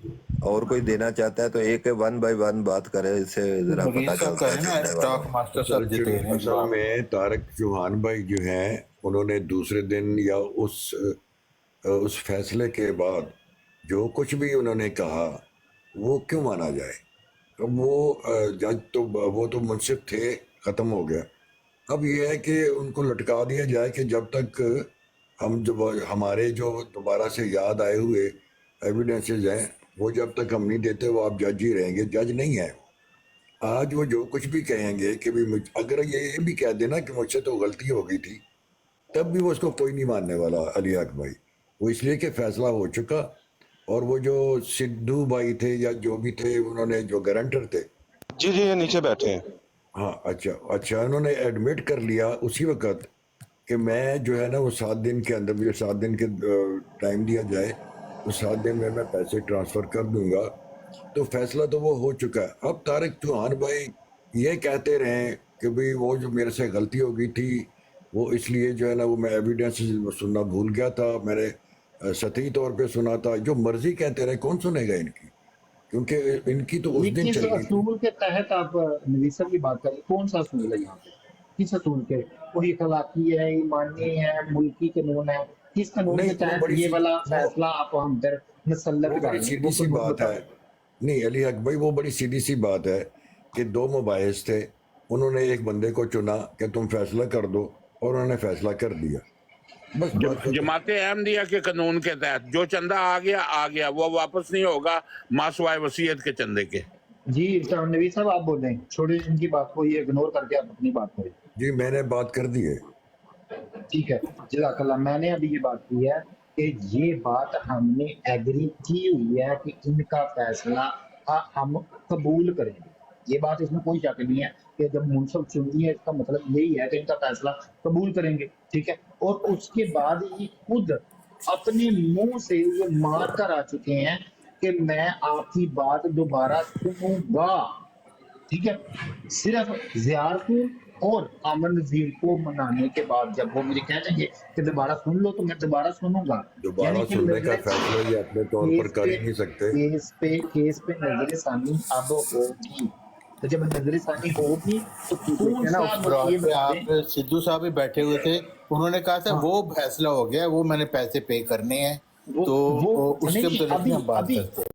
और कोई देना चाहता है तो एक 1 बाय 1 बात करें, इससे जरा पता चलता है। स्टॉक मास्टर साहब जी दे रहे हैं असल जवाब। में तारक चौहान भाई जो हैं, उन्होंने दूसरे दिन या उस फैसले के बाद जो कुछ भी उन्होंने कहा वो क्यों माना जाए? अब वो जज तो वो तो मुंसिफ थे, ख़त्म हो गया। अब ये है कि उनको लटका दिया जाए कि जब तक हम जब हमारे जो दोबारा से याद आए हुए एविडेंसेस हैं वो जब तक हम नहीं देते, वो आप जज ही रहेंगे। जज नहीं है आज वो जो कुछ भी कहेंगे कि भी अगर ये भी कह देना कि मुझसे तो गलती हो गई थी, तब भी वो उसको कोई नहीं मानने वाला अली हक भाई। वो इसलिए कि फैसला हो चुका, और वो जो सिद्धू भाई थे या जो भी थे, उन्होंने जो गारंटर थे, जी ये नीचे बैठे हैं। हाँ अच्छा उन्होंने एडमिट कर लिया उसी वक्त कि मैं जो है ना वो 7 दिन के अंदर, मुझे 7 दिन के टाइम दिया जाए, उस 7 दिन में मैं पैसे ट्रांसफ़र कर दूंगा। तो फैसला तो वो हो चुका है। अब तारक चौहान भाई ये कहते रहे कि भाई वो जो मेरे से गलती हो गई थी, वो इसलिए जो है ना वो मैं एविडेंस सुनना भूल गया था, मैंने सतही तौर पे सुना था। जो मर्जी कहते रहे, कौन सुनेगा इनकी? क्योंकि इनकी तो उस दिन किस चल गई। असूल के तहत आप नवीद साहब की बात करें, कौन सा असूल है यहाँ पे? किस असूल के? कोई अखलाकी है, ईमानी है, मुल्की कानून है? किस कानून नहीं, के तो तहत बड़ी ये सी- वाला वो- फैसला आप हम पर मुसल्लत वो कर बड़ी रहे हैं? सीधी वो सी कुछ बात बताओ। है। नहीं अली हक भाई, वो बड़ी सीधी सी बात है कि 2 मुबाहिस थे, उन्होंने एक बंदे को चुना कि तुम फैसला कर दो, और उन्होंने फैसला कर दिया। बस बात खत्म। जमाते अहमदिया के कानून के तहत जो चंदा आ गया, वो वापस नहीं होगा मासवाए वसीयत के चंदे के। जी नवीद साहब आप बोल रहे हैं, छोड़िए इनकी बात को, ये इग्नोर करके आप अपनी बात करें। जी मैंने बात कर दी है। ठीक है, जज़ाकल्लाह। मैंने अभी ये बात की है कि ये बात हमने एग्री की हुई है कि इनका फैसला हम कबूल करेंगे। ये बात इसमें कोई शक नहीं है कि जब मुंसफ चुनी है, इसका मतलब यही है कि इनका फैसला कबूल करेंगे, ठीक है? और उसके बाद ये खुद अपने मुंह से ये मान कर आ चुके हैं कि मैं आपकी बात दोबारा सुनूंगा, ठीक है? सिर्फ ज़ियारतुल और अमन नज़ीर को मनाने के बाद जब वो मुझे कह देंगे कि दोबारा सुन लो, तो मैं दोबारा सुनूंगा। दोबारा यानी कि सुनने का नजर- फैसला ये अपने तौर पर कर ही नहीं सकते। केस पे नजर सानी अब होगी, तो जब नजर सानी होगी तो कौन ना सा उस फ्रॉड पे मुसीबत आप है? सिद्धू साहब भी बैठे हुए थे, उन्होंने कहा था वो फैसला हो गया, वो मैंने पैसे पे करने हैं, तो उसके नहीं, मतलब हम बात अभी- करते हैं।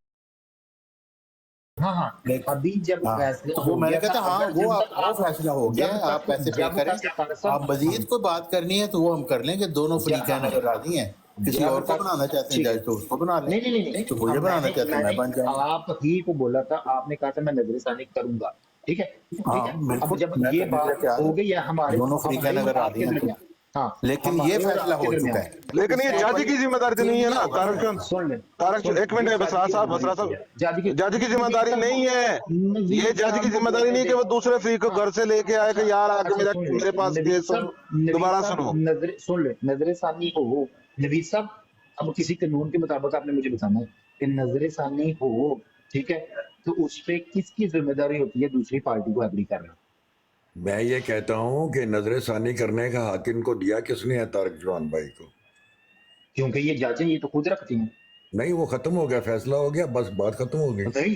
हाँ अभी जब हाँ, फैसला तो हो वो मैंने गया कहा था, हाँ अगर वो जब तक वो फैसला हो गया, जब आप तक- पैसे पे जब तक करें। आप मजीद को बात करनी है तो वो हम कर लेंगे, दोनों फ्रीकैन अगर राजी हैं, किसी जब और को तक- बनाना चाहते हैं ठीक। जज तो उसको बना लें, नहीं तो मुझे बनाना चाहते हैं मैं बन जाऊंगा। आप ही को बोला था, आपने कहा था मैं नजरसानी करूंगा, ठीक है? ठीक हाँ, है, बिल्कुल, अब जब मैं ये करने के लिए बात तैयार हो हूं। गई है हमारे दोनों फ्रीकैन हमारे अगर और राजी हैं आपके तो। दरमियान, हाँ, लेकिन हमारे ये और फैसला आपके हो चुका दरमियान। है। लेकिन ये जज की जिम्मेदारी तो नहीं है ना तारक चंद। सुन ले, एक मिनट बसरा साहब जज की जिम्मेदारी नहीं है। ये जज की जिम्मेदारी नहीं है कि वो दूसरे फ्री को घर से लेके आए कि यार आके मेरे पास केस दोबारा सुनो। नजर सुन ले, नजर सानी हो नवीद साहब, अब किसी कानून के मुताबिक आपने मुझे बताना है कि नजर सानी हो, ठीक है? तो उस पे किसकी जिम्मेदारी होती है दूसरी पार्टी को एग्री करना? मैं ये कहता हूँ कि नजर सानी करने का हक इनको दिया किसने है? तारक चौहान भाई को। क्योंकि ये जज हैं, ये तो खुद रखती हैं। नहीं, वो खत्म हो गया, फैसला हो गया, बस बात खत्म हो गई। नहीं,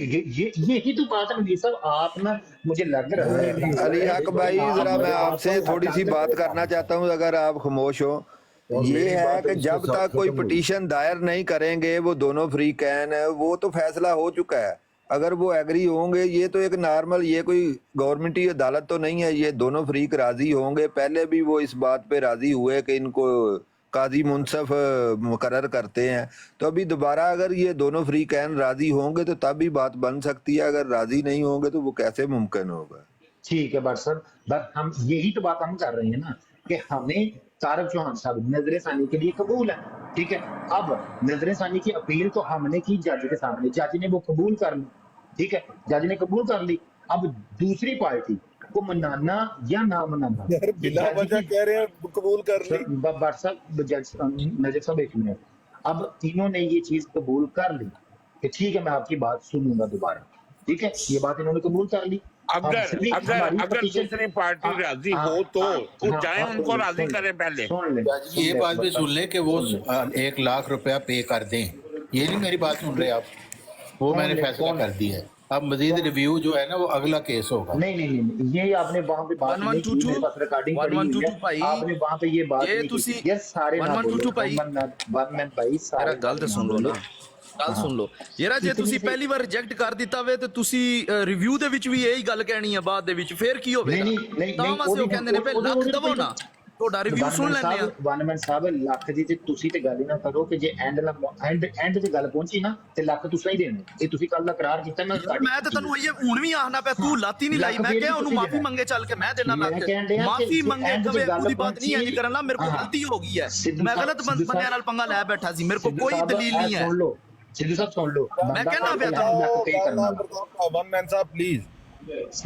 यही तो बात है नवीद साहब, आप ना मुझे लग रहा है अली हक भाई, जरा मैं आपसे थोड़ी सी बात करना चाहता हूँ, अगर आप खामोश हो। ये है कि जब तक कोई पिटीशन दायर नहीं करेंगे वो दोनों फ्री कैन है, वो तो फैसला हो चुका है। अगर वो एग्री होंगे, ये तो एक नॉर्मल, ये कोई गवर्नमेंटी अदालत तो नहीं है, ये दोनों फरीक राजी होंगे। पहले भी वो इस बात पे राजी हुए कि इनको काजी मुनसफ मुकर्रर करते हैं, तो अभी दोबारा अगर ये दोनों फरीकैन राजी होंगे तो तब भी बात बन सकती है। अगर राजी नहीं होंगे तो वो कैसे मुमकिन होगा? ठीक है बट सर, बट हम यही तो बात हम कर रहे हैं ना कि हमें तारक चौहान साहब नजर सानी के लिए कबूल है, ठीक है। अब नजर सानी की अपील तो हमने की जज के सामने, जज ने वो कबूल कर ली, ठीक है, जज ने कबूल कर ली। अब दूसरी पार्टी को मनाना या ना मनाना, यार बिला वजह कह रहे हैं कबूल कर ली। बट सर जज नजर साहब एक मिनट, अब इन्होंने ये चीज कबूल कर ली कि ठीक है मैं आपकी बात सुनूंगा दोबारा, ठीक है, ये बात इन्होंने कबूल कर ली। अगर दूसरी पार्टी राजी हो तो जाए उनको राजी करें पहले। ये बात भी सुन ले कि वो 1 लाख रुपया पे कर दें, ये नहीं मेरी बात सुन रहे आप, वो मैंने फैसला कर दिया है। अब मजीद रिव्यू जो है ना वो अगला केस होगा। नहीं ये आपने वहां पे बात नहीं की, मेरे पास रिकॉर्डिंग पड़ी हुई है, आपने वहां पे ये बात नहीं की। ये सारे ना बोलो वन मैन भाई सारा गलत सुन लो ना, ਗੱਲ ਸੁਣ ਲਓ ਯਾਰ। ਜੇ ਤੁਸੀਂ ਪਹਿਲੀ ਵਾਰ ਰਿਜੈਕਟ ਕਰ ਦਿੱਤਾ ਵੇ ਤੇ ਤੁਸੀਂ ਰਿਵਿਊ ਦੇ ਵਿੱਚ ਵੀ ਇਹੀ ਗੱਲ ਕਹਿਣੀ ਹੈ ਬਾਅਦ ਦੇ ਵਿੱਚ, ਫੇਰ ਕੀ ਹੋਵੇਗਾ? ਤਾਂ ਵਾਸਤੇ ਉਹ ਕਹਿੰਦੇ ਨੇ ਫੇ ਲੱਖ ਦਵੋ ਨਾ, ਤੁਹਾਡਾ ਰਿਵਿਊ ਸੁਣ ਲੈਂਦੇ ਆ। ਵਨਮੈਨ ਸਾਹਿਬ ਲੱਖ ਦੀ ਤੇ ਤੁਸੀਂ ਤੇ ਗੱਲ ਹੀ ਨਾ ਕਰੋ ਕਿ ਜੇ ਐਂਡ ਤੇ ਗੱਲ ਪਹੁੰਚੀ ਨਾ ਤੇ ਲੱਖ ਤੁਸੀਂ ਹੀ ਦੇਣੇ। ਇਹ ਤੁਸੀਂ ਕੱਲ ਦਾ ਕਰਾਰ ਕੀਤਾ ਨਾ। ਮੈਂ ਤਾਂ ਤੈਨੂੰ ਇਹ ਹੁਣ ਵੀ ਆਖਣਾ ਪਿਆ, ਤੂੰ ਲਾਤੀ ਨਹੀਂ ਲਾਈ। ਮੈਂ ਕਿਹਾ ਉਹਨੂੰ ਮਾਫੀ ਮੰਗੇ ਚੱਲ ਕੇ ਮੈਂ ਦੇਣਾ ਲੱਖ, ਮਾਫੀ ਮੰਗੇ ਕਵੇ ਪੂਰੀ ਬਾਤ ਨਹੀਂ ਇੰਜ ਕਰਨਾ, ਮੇਰੇ ਕੋਲ ਗਲਤੀ ਹੋ ਗਈ ਹੈ, ਮੈਂ ਗਲਤ ਬੰਦਿਆਂ ਨਾਲ ਪੰਗਾ ਲੈ ਬੈਠਾ ਸੀ, ਮੇਰੇ ਕੋਲ ਕੋਈ ਦਲੀਲ ਨਹੀਂ ਹੈ। सिद्धू साहब सुन लो, मैं कहना पे था वन मैन साहब प्लीज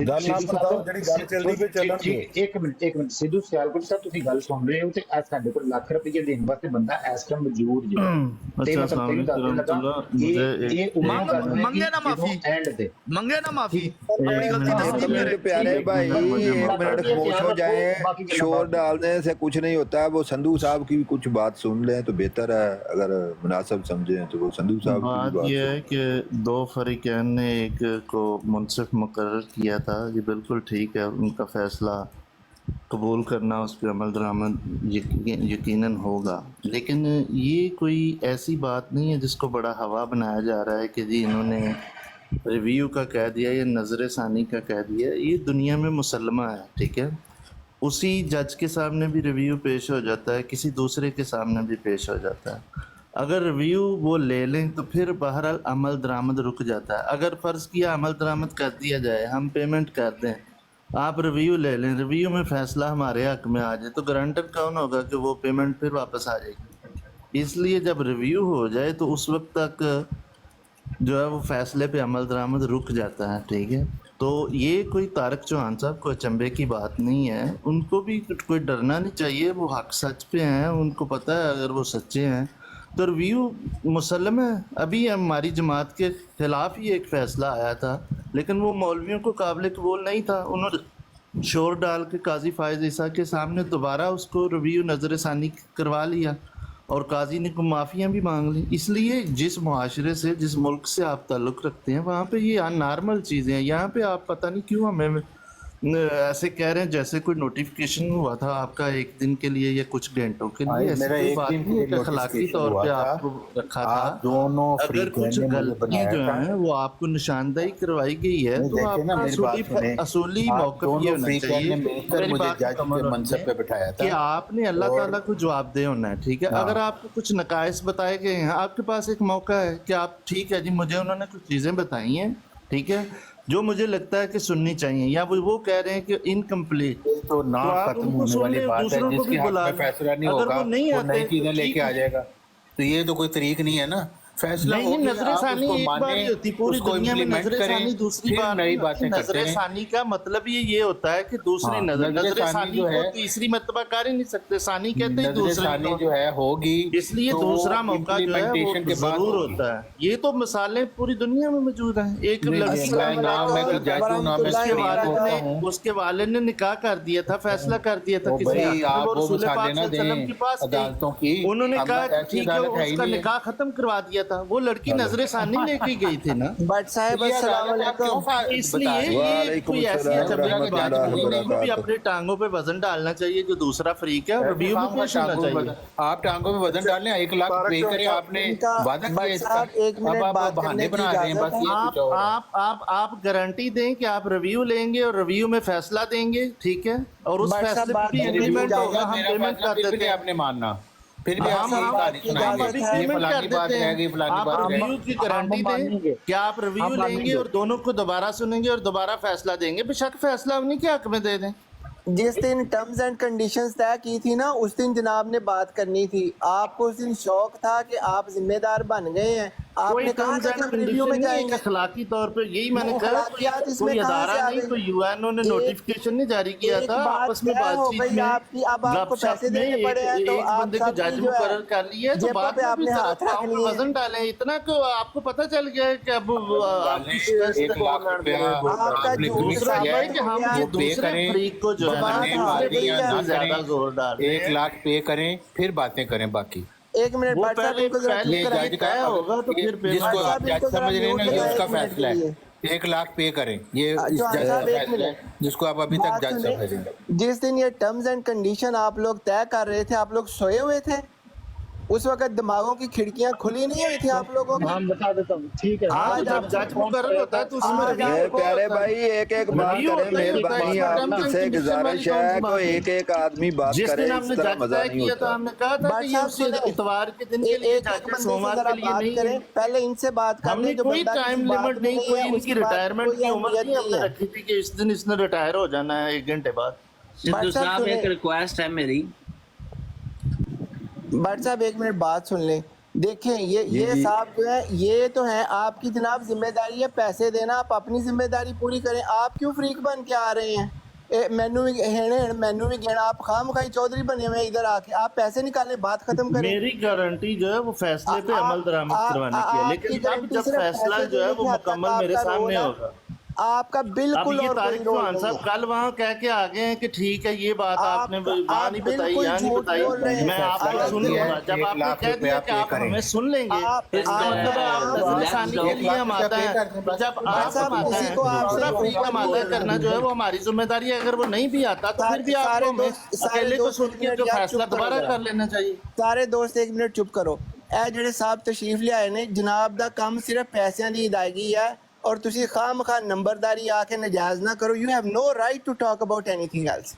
ਗੱਲ ਨਾ ਪਰਤਾਓ, ਜਿਹੜੀ ਗੱਲ ਚੱਲਦੀ ਪਈ ਚੱਲਣ ਦਿਓ। ਇੱਕ ਮਿੰਟ ਸਿੱਧੂ ਸਿਆਲਕੋਟ ਸਾਹਿਬ ਤੁਸੀਂ ਗੱਲ ਸੁਣ ਰਹੇ ਹੋ ਤੇ ਅੱਜ ਸਾਡੇ ਕੋਲ ਲੱਖ ਰੁਪਏ ਦੇਣ ਵਾਸਤੇ ਬੰਦਾ ਇਸ ਟਾਈਮ ਮੌਜੂਦ ਜੀ। अच्छा ਮੰਗੇ ਨਾ ਮਾਫੀ, ਮੰਗੇ ਨਾ ਮਾਫੀ, अपनी गलती दस मेरे प्यारे भाई, 1 मिनट खामोश हो जाए, शोर डालने से कुछ नहीं होता है। वो संधू साहब की भी कुछ बात सुन लें तो बेहतर है, अगर मुनासिब समझें तो वो संधू साहब की बात यह है कि 2 फरीकैन ने एक को मुनसिफ मुकर्रर किया था, ये बिल्कुल ठीक है, उनका फैसला कबूल करना, उस पर अमल दरामद यकीनन होगा। लेकिन ये कोई ऐसी बात नहीं है जिसको बड़ा हवा बनाया जा रहा है कि जी इन्होंने रिव्यू का कह दिया या नज़र सानी का कह दिया। ये दुनिया में मुसलमा है, ठीक है, उसी जज के सामने भी रिव्यू पेश हो जाता है, किसी दूसरे के सामने भी पेश हो जाता है। अगर रिव्यू वो ले लें तो फिर बहरहाल अमल दरामद रुक जाता है। अगर फ़र्ज़ किया अमल दरामद कर दिया जाए, हम पेमेंट कर दें, आप रिव्यू ले लें, रिव्यू में फ़ैसला हमारे हक़ में आ जाए, तो गारंटर कौन होगा कि वो पेमेंट फिर वापस आ जाएगी? इसलिए जब रिव्यू हो जाए तो उस वक्त तक जो है वो फ़ैसले पे अमल दरामद रुक जाता है, ठीक है। तो ये कोई तारक चौहान साहब को अचंभे की बात नहीं है, उनको भी कोई डरना नहीं चाहिए, वो हक़ सच पे हैं, उनको पता है अगर वो सच्चे हैं तो रिव्यू मुसल्लम है। अभी हमारी जमात के ख़िलाफ़ ही एक फ़ैसला आया था, लेकिन वो मौलवियों को काबिल कबूल नहीं था, उन्होंने शोर डाल के काजी फ़ायज़ ईसा के सामने दोबारा उसको रिव्यू नज़र सानी करवा लिया और काजी ने को माफ़ियाँ भी मांग ली। इसलिए जिस मुआशरे से, जिस मुल्क से आप ताल्लुक़ रखते हैं वहाँ पे ये नॉर्मल चीज़ें हैं। यहाँ पे आप पता नहीं क्यों हमें ऐसे कह रहे हैं जैसे कोई नोटिफिकेशन हुआ था आपका 1 दिन के लिए या कुछ घंटों के लिए। ऐसी कोई बात नहीं है, अखलाकी तौर पे आपको रखा था। दोनों अगर कुछ गलतियां जो हैं वो आपको निशानदाही करवाई गई है तो आपका असूली मौक़िफ़ ये होना चाहिए कि आपने अल्लाह ताला को जवाबदेह होना है, ठीक है। अगर आपको कुछ नकाइस बताए गए हैं, आपके पास एक मौका है कि आप ठीक है जी मुझे उन्होंने कुछ चीज़ें बताई हैं, ठीक है, जो मुझे लगता है कि सुननी चाहिए, या वो कह रहे हैं कि इनकम्प्लीट, तो ना खत्म होने वाली बात है, जिसके हाथ में फैसला नहीं होगा वो नई चीजें लेके आ जाएगा। तो ये तो कोई तरीक नहीं है ना, फैसला नहीं, नजरसानी एक बार ही होती पूरी दुनिया में, नजरसानी दूसरी बार नई बातें करते हैं। नजरसानी का मतलब ये होता है कि दूसरी नजरसानी को तीसरी मर्तबा कर ही नहीं सकते, सानी कहते हैं दूसरी जो है होगी, इसलिए दूसरा मौका जो है वो जरूर होता है। ये तो मिसालें पूरी दुनिया में मौजूद हैं। एक लड़की उसके वालिद ने निकाह कर दिया था, फैसला कर दिया था किसी के पास, उन्होंने कहा ठीक है उसका निकाह खत्म करवा दिया था, वो लड़की नजर ثانی लेके गई थी ना। बट साहब अस्सलाम वालेकुम। इसलिए ये वालेकुम कोई ऐसी सलाम अचंभे की बात रहमतुल्लाहि नहीं है कि वबरकातुहू। अपने टांगों पे वजन डालना चाहिए जो दूसरा फ्रीक है, और रिव्यू में पेश होना चाहिए। आप टांगों में वजन डालें, 1 लाख पे करें, आपने वादा किया इसका, मिनट अब आप बात बहाने करने की बना रहे हैं बस। इजाजत है? ये कुछ और है। आप गारंटी दें कि आप रिव्यू लेंगे और रिव्यू में फैसला देंगे, ठीक है, और उस बट साहब, फैसले बात पे करने की इम्प्लीमेंट इजाजत होगा, हम मेरा पेमेंट फैसला कर फिर भी देते नहीं हैं। आपने मानना, फिर भी हम आप बात तारीख की सुनाएंगे, इजाजत है। ये पेमेंट फलानी कर बात देते रह गई, हैं। फलानी आप बात रह रिव्यू गई। की गारंटी दें कि आप रिव्यू लेंगे और दोनों को दोबारा सुनेंगे और दोबारा फैसला देंगे, बेशक फैसला उन्हीं के हक में दे दें। जिस दिन टर्म्स एंड कंडीशंस तय की थी ना, उस दिन जनाब ने बात करनी थी। आपको उस दिन शौक था कि आप जिम्मेदार बन गए हैं, कोई आपने कहा टर्म्स था एंड कि हम कंडीशन रिव्यू में नहीं है, एक जाएंगे। अखलाकी तौर पे यही मैंने नहीं, कहा, अखलाकियात इसमें कोई कहाँ से अदारा आ नहीं, गई? कोई यूएनओ ने नोटिफिकेशन नहीं जारी किया एक था, बात आपस में तय हो बातचीत गई में आपकी, अब आपको गपशप पैसे में देने पड़े हैं, तो एक आप बंदे को सबकी जज जो है मुकर्रर कर लिया है, तो जेबों बाद पे में भी आपने तरफ हाथ रख पाँव पे लिए। वजन डाले, इतना को आपको पता चल गया है कि अब आपकी शिकस्त 1 लाख को रुपया आपका आपने झूठ क्यों दूसरा किया ये है? है कि हम वो ये पे दूसरे करें, फ्रीक को जो है ना, बात माने दूसरे हाँ, फ्रीक ना पे ज्यादा करें, जोर डाल रहे 1 हैं। लाख पे करें, फिर बातें करें बाकी। एक मिनट वो बट साहब पहले इनको जरा पहले चुप कराइए। जज का तय होगा तो फिर पेमेंट जिसको साहब, आप इनको जज जरा समझ रहे हैं ना, म्यूट ये लगाएं उसका एक मिनट फैसला के है, लिए। 1 लाख पे करें, ये इस चौहान जज का साहब, एक फैसला है, मिनट। जिसको आप अभी तक बात जज सुने, समझ रहे हैं। जिस दिन ये टर्म्स एंड कंडीशन आप लोग तय कर रहे थे, आप लोग सोए हुए थे? उस वक्त दिमागों की खिड़कियां खुली नहीं हुई थी आप लोगों की? हम बता देता हूँ, ठीक है। हाँ, तो आज जब आप जज मुकर्रर होता है तो उसमें आज रिव्यू मेरे प्यारे होता है। भाई एक एक बात रिव्यू करें, होता है, मेहरबानी इसमें आप टर्म्स एंड मुझसे कंडीशन वाली गुजारिश कौन है सी बात कोई है? एक आदमी बात जिस करे, दिन इस हमने तरह जज मजा तय नहीं किया था, होता। हमने कहा था बट कि ये साहब उसी सुने, इतवार के दिन के लिए एक जज एक है, बंदे से सोमवार जरा के लिए बात नहीं करें, है। पहले इनसे बात कर हमने लें जो कोई बंदा टाइम किसी लिमिट बात में नहीं, नहीं कोई है, इनकी उसकी बात रिटायरमेंट कोई की उम्र अहमियत नहीं नहीं हमने है। रखी थी कि इस दिन इसने रिटायर हो जाना है 1 घंटे बाद। सिद्धू साहब साहब, एक सुने। रिक्वेस्ट है मेरी। भट्ट साहब एक मिनट बात सुन लें। देखें, ये जी। साहब जो है, ये तो है आपकी जनाब जिम्मेदारी है पैसे देना, आप अपनी जिम्मेदारी पूरी करें। आप क्यों फ्रीक बन के आ रहे हैं? मैनू भी कहना, आप खामखाई चौधरी बने हुए हैं इधर आके। आप पैसे निकालें, बात खत्म करें। मेरी गारंटी जो है वो फैसले पे अमल दरामद करवाने की है, आपकी लेकिन अब गारंटी जब सिर्फ फैसला पैसे जो है देने वो के हद तक मुकम्मल मेरे आपका सामने रोल है। होगा। आपका अब बिल्कुल ये और कोई तारिक रोल चौहान नहीं साहब है। कल वहाँ कह के आ गए हैं कि ठीक है ये बात आपने आप वहाँ नहीं बताई, बिल्कुल यहाँ नहीं झूठ बताई, बोल रहे हैं। मैं आपको आप सुनूंगा। जब 1 आपने लाख कह दिया रुपया कि पे आप करें। हमें सुन लेंगे, आप- इसका मतलब है आप आप- नजरसानी के लिए हम आता है। जब आप साहब, हम आता किसी है, को आपसे दूसरा कोई फ्रीक हम आता है बोल करना जो है वो हमारी जिम्मेदारी है। अगर वो नहीं भी आता तो फिर भी आपको हमें अकेले को सुन के जो फैसला दोबारा कर लेना चाहिए। सारे दोस्त एक मिनट चुप करो। ए ਜਿਹੜੇ साहब तशरीफ लियाए ने, जनाब दा काम सिर्फ पैसों की अदायगी है और तुसी खामखा नंबरदारी आके नजायज ना करो। You have no right to talk about anything else.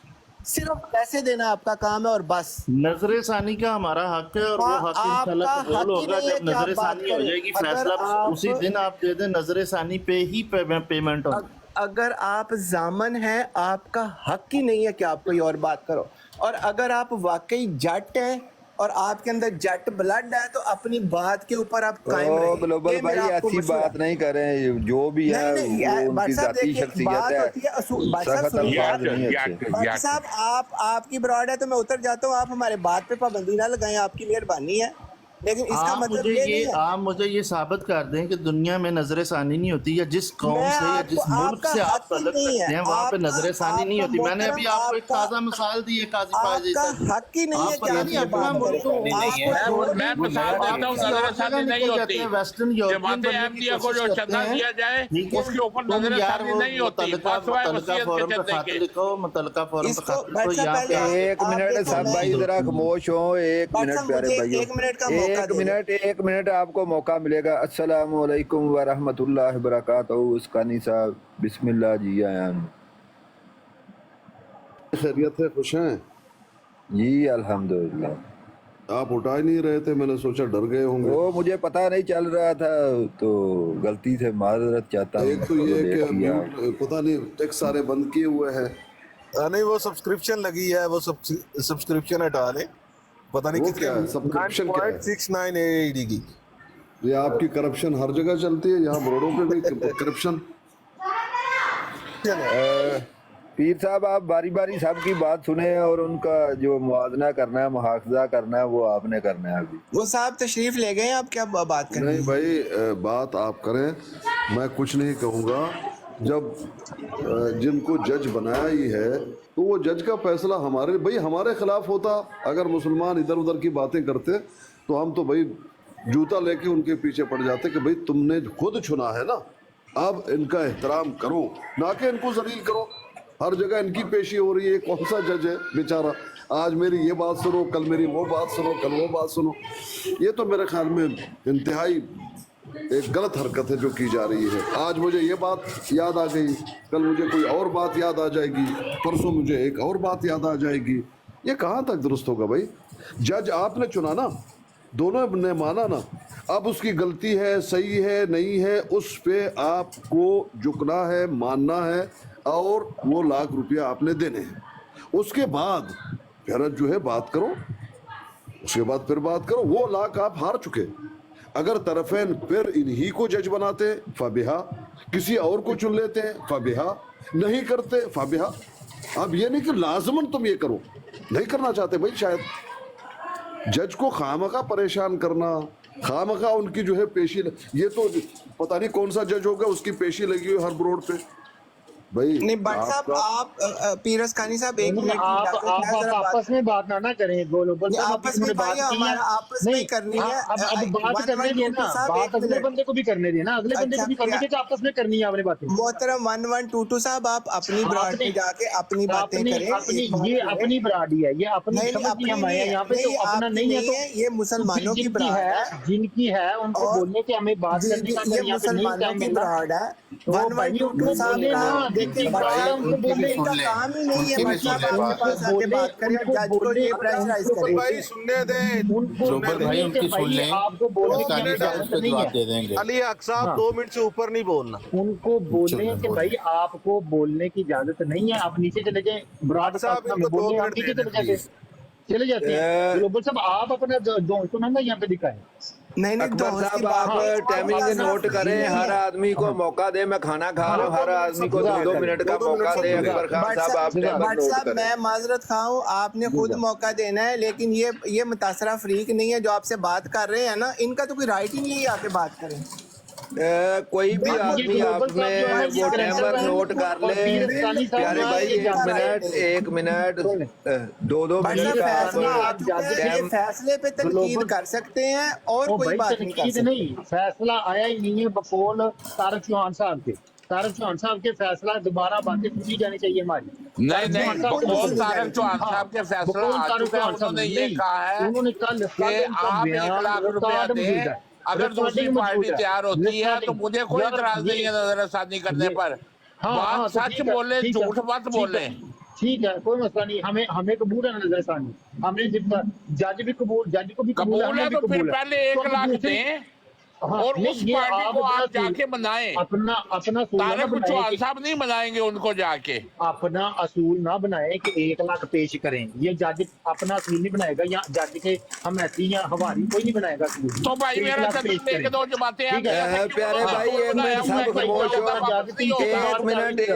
सिर्फ पैसे देना आपका काम है और बस। नजर सानी का हमारा हक है और वो हक इंशाल्लाह आपका कबूल हक ही होगा नहीं है जब कि आप नजर बात सानी हो करें। जाएगी। अगर फैसला आप- उसी दिन आप दे दें, नजर सानी पे ही पेमेंट होगा। अगर आप जामन हैं, आपका हक ही नहीं है कि आप कोई और बात करो। और अगर आप वाकई जट हैं और आपके अंदर जट ब्लड है तो अपनी बात के ऊपर आप कायम ओ रहें। ग्लोबल ये भाई मेरा आपको ऐसी मशवरा बात नहीं करें, जो भी है नहीं, वो यार, उनकी भाई साहब जाती देखिए, शख्सियत बात है, होती है भाई साहब सख्त सुनिए। अल्फाज नहीं अच्छे। भाई साहब आपकी ब्रॉड है तो मैं उतर जाता हूँ, आप हमारे बात पे पाबंदी ना लगाएं, आपकी मेहरबानी है। लेकिन इसका आप मतलब मुझे ये नहीं है। आप मुझे ये साबित कर दें कि दुनिया में नजर सानी नहीं होती, या जिस कौम मैं से या जिस आपको- मुल्क आपका से आप हक ही तलक नहीं है। रखते हैं वहाँ पे आपका- नजर सानी नहीं होती। आपका मैंने अभी मोहतरम, आपको एक आपका- ताज़ा मिसाल दी है काजी आपका फायज हक ही नहीं है कि आप ये अपना बात मुल्क करें। नहीं आपको है। छोड़- मैं मिसाल देता हूँ, नजर सानी नहीं होती। वेस्टर्न जमात अहमदिया को जो चंदा दिया जाए उसके ऊपर नजर सानी नहीं होती। फतवा है वसीयत के फोरम पे चंदे खत के। लिखो, मुतलका फोरम पे इसको खत लिखो। बच्चा यहाँ पे पहले- एक आप मिनट देखो, सब मैं- भाई जरा खामोश हो, एक बट मिनट साहब, प्यारे मुझे भाइयों, एक मिनट का मौका एक मिनट आपको मौका मिलेगा। अस्सलामु अलैकुम व रहमतुल्लाहि व बरकातहू। उसकानी साहब बिस्मिल्लाह जी आयान। खैरियत है, खुश हैं? जी अल्हम्दुलिल्लाह। आप उठा ही नहीं रहे थे, मैंने सोचा डर गए होंगे। वो मुझे पता नहीं चल रहा था तो गलती से माजरत चाहता हूँ। एक तो ये देख कि लिया। पता नहीं टैक्स सारे बंद किए हुए हैं। नहीं, वो सब्सक्रिप्शन लगी है, वो सब्सक्रिप्शन हटा लें। पता नहीं कितना सब्सक्रिप्शन क्या है। 9.69 AED की। ये आपकी करप्शन हर जगह चलती है, यहाँ बरोड़ों पे भी करप्शन। पीर साहब आप बारी बारी सबकी बात सुने और उनका जो मुआवजा करना है, मुहाफ़जा करना है, वो आपने करना है। अभी वो साहब तशरीफ ले गए, आप क्या बात कर रहे हैं? नहीं भाई, बात आप करें, मैं कुछ नहीं कहूँगा। जब जिनको जज बनाया ही है तो वो जज का फैसला हमारे खिलाफ होता। अगर मुसलमान इधर उधर की बातें करते तो हम तो भाई जूता लेके उनके पीछे पड़ जाते कि भाई तुमने खुद चुना है ना, अब इनका एहतराम करो, ना कि इनको जलील करो। हर जगह इनकी पेशी हो रही है, कौन सा जज है बेचारा, आज मेरी ये बात सुनो, कल मेरी वो बात सुनो, कल वो बात सुनो। ये तो मेरे ख्याल में इंतहाई एक गलत हरकत है जो की जा रही है। आज मुझे ये बात याद आ गई, कल मुझे कोई और बात याद आ जाएगी, परसों मुझे एक और बात याद आ जाएगी। ये कहाँ तक दुरुस्त होगा भाई? जज आपने चुना ना, दोनों ने माना ना, अब उसकी गलती है, सही है, नहीं है, उस पे आपको झुकना है, मानना है, और वो लाख रुपया आपने देने हैं। उसके बाद फिर जो है बात करो, उसके बाद फिर बात करो। वो लाख आप हार चुके, अगर तरफेन फिर इन्हीं को जज बनाते फबिहा, किसी और को चुन लेते हैं फबिहा, नहीं करते फबिहा। अब ये नहीं कि लाजमन तुम ये करो, नहीं करना चाहते भाई, शायद जज को खामखा परेशान करना, खामखा उनकी जो है पेशी, ये तो पता नहीं कौन सा जज होगा उसकी पेशी लगी हुई हर रोड पे भाई। नहीं बट साहब, आप पीरस खानी साहब एक मिनट, आप आपस में बात ना करें, ग्लोबल आपस में भाई हमारा आपस में करनी है। अब बात करने दें ना, बात अगले बंदे को भी करने देना, अगले बंदे को भी करने दें, आपस में करनी है आपने बातें। मोहतरम 1122 साहब, आप अपनी ब्राड पे जाके अपनी बातें करें। ये अपनी ब्राडी है, ये अपनी समझ हम आए यहाँ पे, तो अपना नहीं है तो ये मुसलमानों की ब्राड है, जिनकी है उनको बोलने के हमें बात करने का, ये मुसलमानों की ब्राड है। 1122 साहब का देखिए बोलने का काम ही नहीं है, मतलब आपके पास आके बात करें और जज को ये प्रेशराइज करें। भाई सुनने दें, ग्लोबल भाई उनकी सुन लें, आपको बोलने उसका नहीं जवाब दे देंगे। अली हक साहब 2 मिनट से ऊपर नहीं बोलना। उनको बोलने कि भाई आपको बोलने की इजाजत नहीं है, आप नीचे चले जाए, ब्रॉड साहब में बोलने आप नीचे चले जाते हैं। ग्लोबल साहब आप अपना दोस्त तो ना यहाँ पे दिखाएं। नहीं अकबर साहब आप टाइमिंग नोट करें, हर आदमी को मौका दे, मैं खाना खा रहा हूँ, हर आदमी को 2 मिनट का मौका दे। अकबर खान साहब आप टाइमिंग नोट करें। मैं माजरत खाऊं, आपने खुद मौका देना है, लेकिन ये मुतासरा फरीक नहीं है जो आपसे बात कर रहे हैं ना, इनका तो कोई राइट ही नहीं है आके बात करें। कोई भी आदमी आपने वो टाइमर नोट कर ले प्यारे भाई, 1 मिनट 2 मिनट फैसले पे तनकीद कर सकते हैं और कोई बात नहीं कर सकते। नहीं, फैसला आया ही नहीं है बकौल तारक चौहान साहब के। तारक चौहान साहब के फैसला दोबारा बातें पूरी जानी चाहिए हमारी। नहीं, बकौल तारक चौहान साहब के फैसला आ चुका है। उन्होंने ये कहा है उन्होंने कल कि आप 1 लाख रुपया दें, अगर दूसरी पार्टी तैयार होती है तो मुझे कोई इतराज नहीं है नजरसानी करने पर। बात सच बोले, झूठ मत बोले। ठीक है, कोई मसला नहीं, हमें कबूल है नजरसानी, हमने जज भी कबूल, जज को भी कबूल है, तो फिर पहले 1 लाख दें और उस पार्टी को आप जाके बनाएं। अपना तारक चौहान साहब नहीं बनाएंगे उनको जाके। अपना असूल ना बनाए कि 1 लाख पेश करें, ये जज अपना असूल नहीं बनाएगा, या जज के हम ऐसी या हमारी कोई नहीं बनाएगा असूल। तो भाई मेरा एक दो जो बातें हैं प्यारे भाई, 1 मिनट सब खामोश,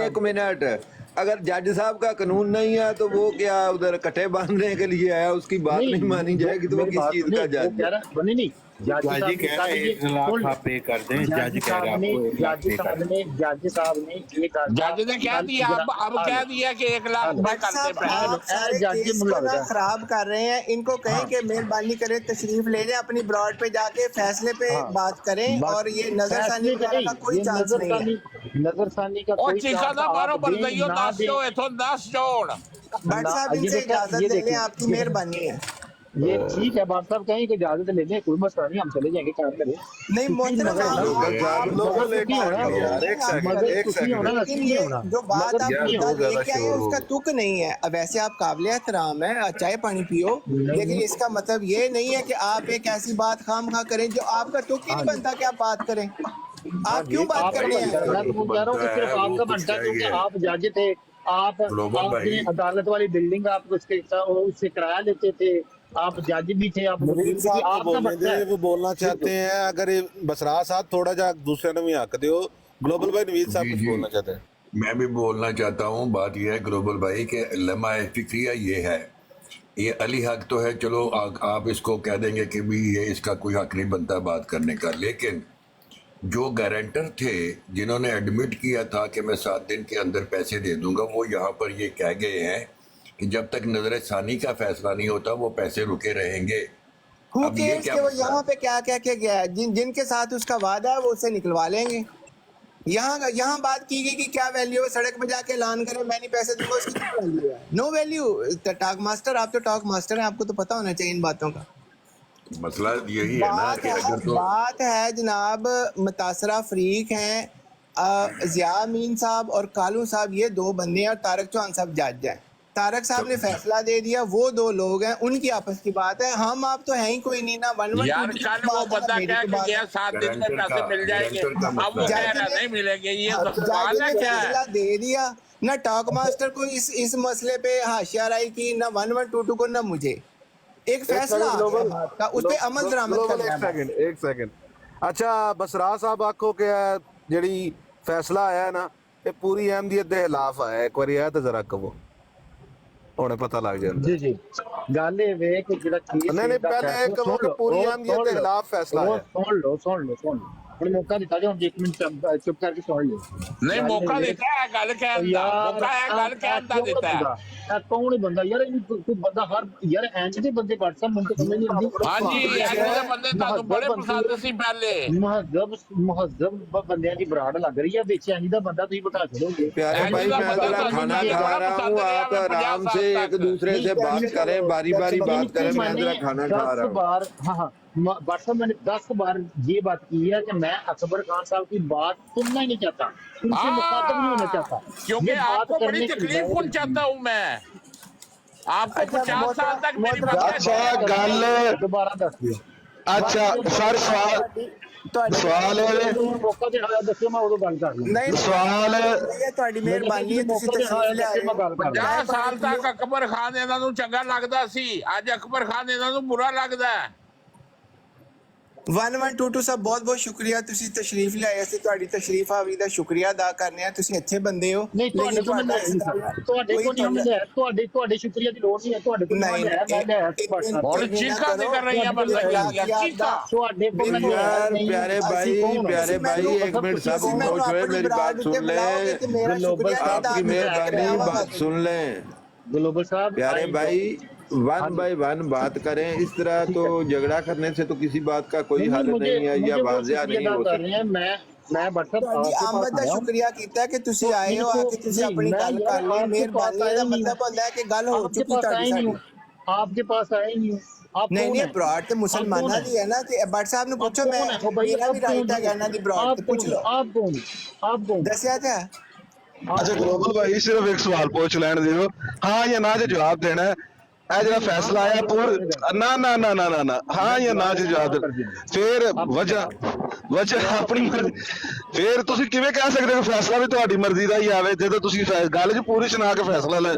1 मिनट। अगर जज साहब का कानून नहीं है तो वो क्या उधर कटे बांधने के लिए आया, उसकी बात नहीं मानी जाएगी तो वो किस चीज का जज? नहीं, जज कह रहे हैं 1 लाख आप पे कर दें, जज कह रहे हैं जज साहब ने जज ने क्या दिया, अब क्या दिया कि 1 लाख रुपए करते खराब कर रहे हैं। इनको कहें कि मेहरबानी करें तशरीफ ले जाए, अपनी ब्रॉड पे जाके फैसले पे बात करें, और ये नजरसानी का कोई चांस नहीं है। नजरसानी का कोई चीका ना मारो, बंदइयो नाश जो है तो नाश जोड़। बट साहब इनसे इजाजत ले लें, आपकी मेहरबानी है। ये ठीक है, बात साहब कहीं कि इजाजत ले लें, कोई मसला नहीं, हम चले जाएंगे काम करें। नहीं मोहतरम, जो बात आप लेके आए उसका तुक नहीं है। अब वैसे आप काबिल एहतराम है, चाय पानी पियो, लेकिन इसका मतलब ये नहीं है कि आप एक ऐसी बात खामखा करें जो आपका तुक ही नहीं बनता कि आप बात करें। आप क्यों बात कर रहे हैं? मैं तो कह रहा हूँ कि सिर्फ आपका बनता है क्योंकि आप जज थे, आप अपनी अदालत वाली बिल्डिंग आप उससे किराया लेते थे, आप जज भी थे, आप नवीद साहब वो बोलना चाहते हैं। अगर बसरा साहब थोड़ा जा दूसरे ने भी हक दो। ग्लोबल भाई नवीद साहब कुछ बोलना चाहते हैं। मैं भी बोलना चाहता हूँ। बात यह है ग्लोबल भाई के लम्हा फिक्रिया ये है, ये अली हक तो है, चलो आप इसको कह देंगे कि भी ये इसका कोई हक नहीं बनता बात करने का, लेकिन जो गारंटर थे जिन्होंने एडमिट किया था कि मैं 7 दिन के अंदर पैसे दे दूंगा, वो यहाँ पर ये कह गए हैं कि जब तक नजर सानी का फैसला नहीं होता वो पैसे रुके रहेंगे। Who अब ये cares क्या कि वो मसला यहाँ है? पे क्या क्या क्या गया है, जिनके साथ उसका वादा है वो उससे निकलवा लेंगे। यहाँ बात की गई कि क्या वैल्यू है, सड़क पे जाके ऐलान करें मैं नहीं पैसे दूंगा, उसकी क्या वैल्यू है? No value. टॉक मास्टर, आप तो टॉक मास्टर हैं, आपको तो पता होना चाहिए इन बातों का। मसला यही है ना कि अगर तो बात है जनाब, मुतासरा फरीक हैं ज़िया अमीन साहब और कालू साहब, ये दो बंदे हैं, और तारक चौहान साहब जज हैं। तारक साहब ने फैसला दे दिया, वो दो लोग हैं, उनकी आपस की बात है। हम आप तो हैं ही कोई नहीं ना। यार कल वो बंदा कह के गया 7 दिन में पैसे मिल जाएंगे, अब वो कह रहा नहीं मिलेंगे, ये तो सवाल है क्या है? फैसला दे दिया ना। टॉक मास्टर को इस मसले पे हाशियाराई की, ना 1122 को, ना मुझे। एक फैसला का उस पे अमल दरामद करना है। एक सेकंड। अच्छा बसरा साहब आखो कि ਜਿਹੜੀ फैसला आया ना ये पूरी अहमदियत ਦੇ ਖਿਲਾਫ ਆਇਆ, ਇੱਕ ਵਾਰੀ ਆ ਤੇ ਜ਼ਰਾ ਕਹੋ ਹੁਣੇ ਪਤਾ ਲੱਗ ਜਾਂਦਾ। ਜੀ ਜੀ ਗੱਲ ਇਹ ਵੇ ਕਿ ਜਿਹੜਾ ਕੇਸ ਨਹੀਂ ਪਹਿਲੇ ਇੱਕ ਕਹੋ ਕਿ ਪੂਰੀ ਅਹਿਮਦੀਅਤ ਦੇ ਖਿਲਾਫ ਫੈਸਲਾ ਆਇਆ। ਸੁਣ ਲਓ ਹੁਣ ਮੌਕਾ ਦਿੱਤਾ ਜੀ, ਹੁਣ 1 ਮਿੰਟ ਚੁੱਪ ਕਰਕੇ ਸੁਣ ਲਿਓ। ਨਹੀਂ ਮੌਕਾ ਦਿੱਤਾ ਹੈ ਗੱਲ ਕਹਿਣ ਦਾ, ਮੌਕਾ ਹੈ ਗੱਲ ਕਹਿਣ ਦਾ ਦਿੱਤਾ ਹੈ। ਕੌਣ ਬੰਦਾ ਯਾਰ, ਕੋਈ ਬੰਦਾ ਹਰ ਯਾਰ ਇੰਜ ਦੇ ਬੰਦੇ WhatsApp ਮੈਨੂੰ ਤਾਂ ਸਮਝ ਨਹੀਂ ਆਉਂਦੀ। ਹਾਂਜੀ ਐਸੇ ਦੇ ਬੰਦੇ ਤੁਹਾਨੂੰ ਬੜੇ ਪਸੰਦ ਸੀ ਪਹਿਲੇ। ਮਹਜ਼ਬ ਬੰਦਿਆਂ ਦੀ ਬਰਾੜ ਲੱਗ ਰਹੀ ਹੈ ਵਿੱਚ, ਇੰਜ ਦਾ ਬੰਦਾ ਤੁਸੀਂ ਬਿਠਾ ਛੱਡੋਗੇ। प्यारे भाई मैं जरा खाना खा रहा हूँ, आप आराम से एक दूसरे से बात करें, बारी बारी बात करें, मैं जरा खाना खा रहा हूँ। हाँ WhatsApp मैंने 10 बार ये बात की है कि मैं अकबर खान साहब की बात सुनना ही नहीं चाहता, उनसे मुखातब नहीं होना चाहता, क्योंकि आपको बड़ी तकलीफ पहुंचाता हूँ मैं। आपको 50 साल तक मेरी अच्छा गल दोबारा दस दियो। अच्छा सर सवाल है मौका दे दस्यो मैं उदों गल कर लूं। नहीं सवाल ये ਤੁਹਾਡੀ ਮਿਹਰਬਾਨੀ ਹੈ, ਤੁਸੀਂ ਤਸ਼ਰੀਫ ਲਿਆਏ। 50 ਸਾਲ ਤੱਕ ਅਕਬਰ ਖਾਨ ਇਹਨਾਂ ਨੂੰ ਚੰਗਾ ਲੱਗਦਾ ਸੀ, ਅੱਜ ਅਕਬਰ ਖਾਨ ਇਹਨਾਂ ਨੂੰ ਬੁਰਾ ਲੱਗਦਾ ਹੈ। 1122 ਸਾਹਿਬ ਬਹੁਤ ਬਹੁਤ ਸ਼ੁਕਰੀਆ, ਤੁਸੀਂ ਤਸ਼ਰੀਫ ਲਿਆਏ। ਅਸੀਂ ਤੁਹਾਡੀ ਤਸ਼ਰੀਫ ਆਵਰੀ ਦਾ ਸ਼ੁਕਰੀਆ ਅਦਾ ਕਰਨੇ ਆ, ਤੁਸੀਂ ਅੱਛੇ ਬੰਦੇ ਹੋ। ਨਹੀਂ ਤੁਹਾਡੇ ਕੋਲ ਤੁਹਾਡੇ ਸ਼ੁਕਰੀਆ ਦੀ ਲੋੜ ਨਹੀਂ ਹੈ, ਤੁਹਾਡੇ ਕੋਲ और चीखा नहीं कर रही है ਤੁਹਾਡੇ ਕੋਲ यार प्यारे भाई एक मिनट सब खामोश हुए, मेरी बात सुन ले, आपकी मेहरबानी बात सुन ले। ग्लोबल साहब प्यारे भाई 1 बाय 1 बात करें, इस तरह तो झगड़ा करने से तो किसी बात का कोई हल नहीं है या वाजिया नहीं हो सकता। मैं WhatsApp ਆਮਦ ਦਾ ਸ਼ੁਕਰੀਆ ਕੀਤਾ ਕਿ ਤੁਸੀਂ ਆਏ ਹੋ, ਆ ਕੇ ਤੁਸੀਂ ਆਪਣੀ ਗੱਲ ਕਰ ਲਈ। ਮਿਹਰਬਾਨੀ ਦਾ ਮਤਲਬ ਹੁੰਦਾ ਹੈ ਕਿ ਗੱਲ ਹੋ ਚੁੱਕੀ ਤੁਹਾਡੀ ਸਾਡੀ। आपके पास आए नहीं आप नहीं नहीं ब्रॉड तो मुसलमाना दी है ना, ते भट्ट साहब ने पूछो, मैं मेरा भी राइट है कहना दी ब्रॉड, तो पूछ लो। आप कौन दसिया था। अच्छा ग्लोबल भाई सिर्फ एक सवाल पूछ लेने दियो, हाँ या ना जो जवाब देना है। ਇਹ ਜਿਹੜਾ ਫੈਸਲਾ ਆਇਆ ਨਾ ਹਾਂ ਜਾਂ ਨਾ ਚ ਜਵਾਬ ਦੇ, ਫਿਰ ਵਜ੍ਹਾ ਆਪਣੀ ਮਰਜ਼ੀ। ਫਿਰ ਤੁਸੀਂ ਕਿਵੇਂ ਕਹਿ ਸਕਦੇ ਹੋ ਫੈਸਲਾ ਵੀ ਤੁਹਾਡੀ ਮਰਜ਼ੀ ਦਾ ਹੀ ਆਵੇ ਜਦੋਂ ਤੁਸੀਂ ਗੱਲ 'ਚ ਪੂਰੀ ਸੁਣਾ ਕੇ ਫੈਸਲਾ ਲੈ।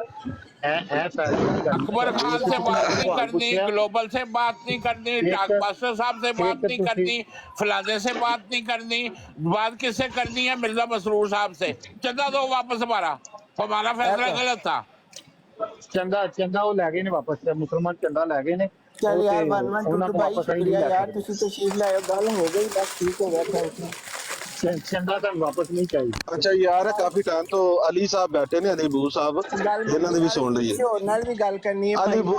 अकबर खान से बात नहीं करनी, ग्लोबल से बात नहीं करनी, टॉक मास्टर साहब से बात नहीं करनी, फलाने से बात नहीं करनी, बात किससे करनी है? मिर्जा मसरूर साहब से। चंदा दो वापस हमारा फैसला गलत था। चंदा वो लै गए ने वापस, मुसलमान चंदा लै गए ने। चल यार 1122 भाई शुक्रिया यार, ਤੁਸੀਂ ਤਸ਼ਰੀਫ ਲਾਏ, ਗੱਲ ਹੋ ਗਈ, ਬਸ ਠੀਕ ਹੋ ਗਿਆ। Thank you. चंदा का वापस नहीं चाहिए। अच्छा यार काफी टाइम तो अली साहब बैठे ने, अली बू साहब जिन्हां ने भी सुन ਲਈ ਹੈ, ਹੋਰ ਨਾਲ ਵੀ ਗੱਲ ਕਰਨੀ ਹੈ। अली बू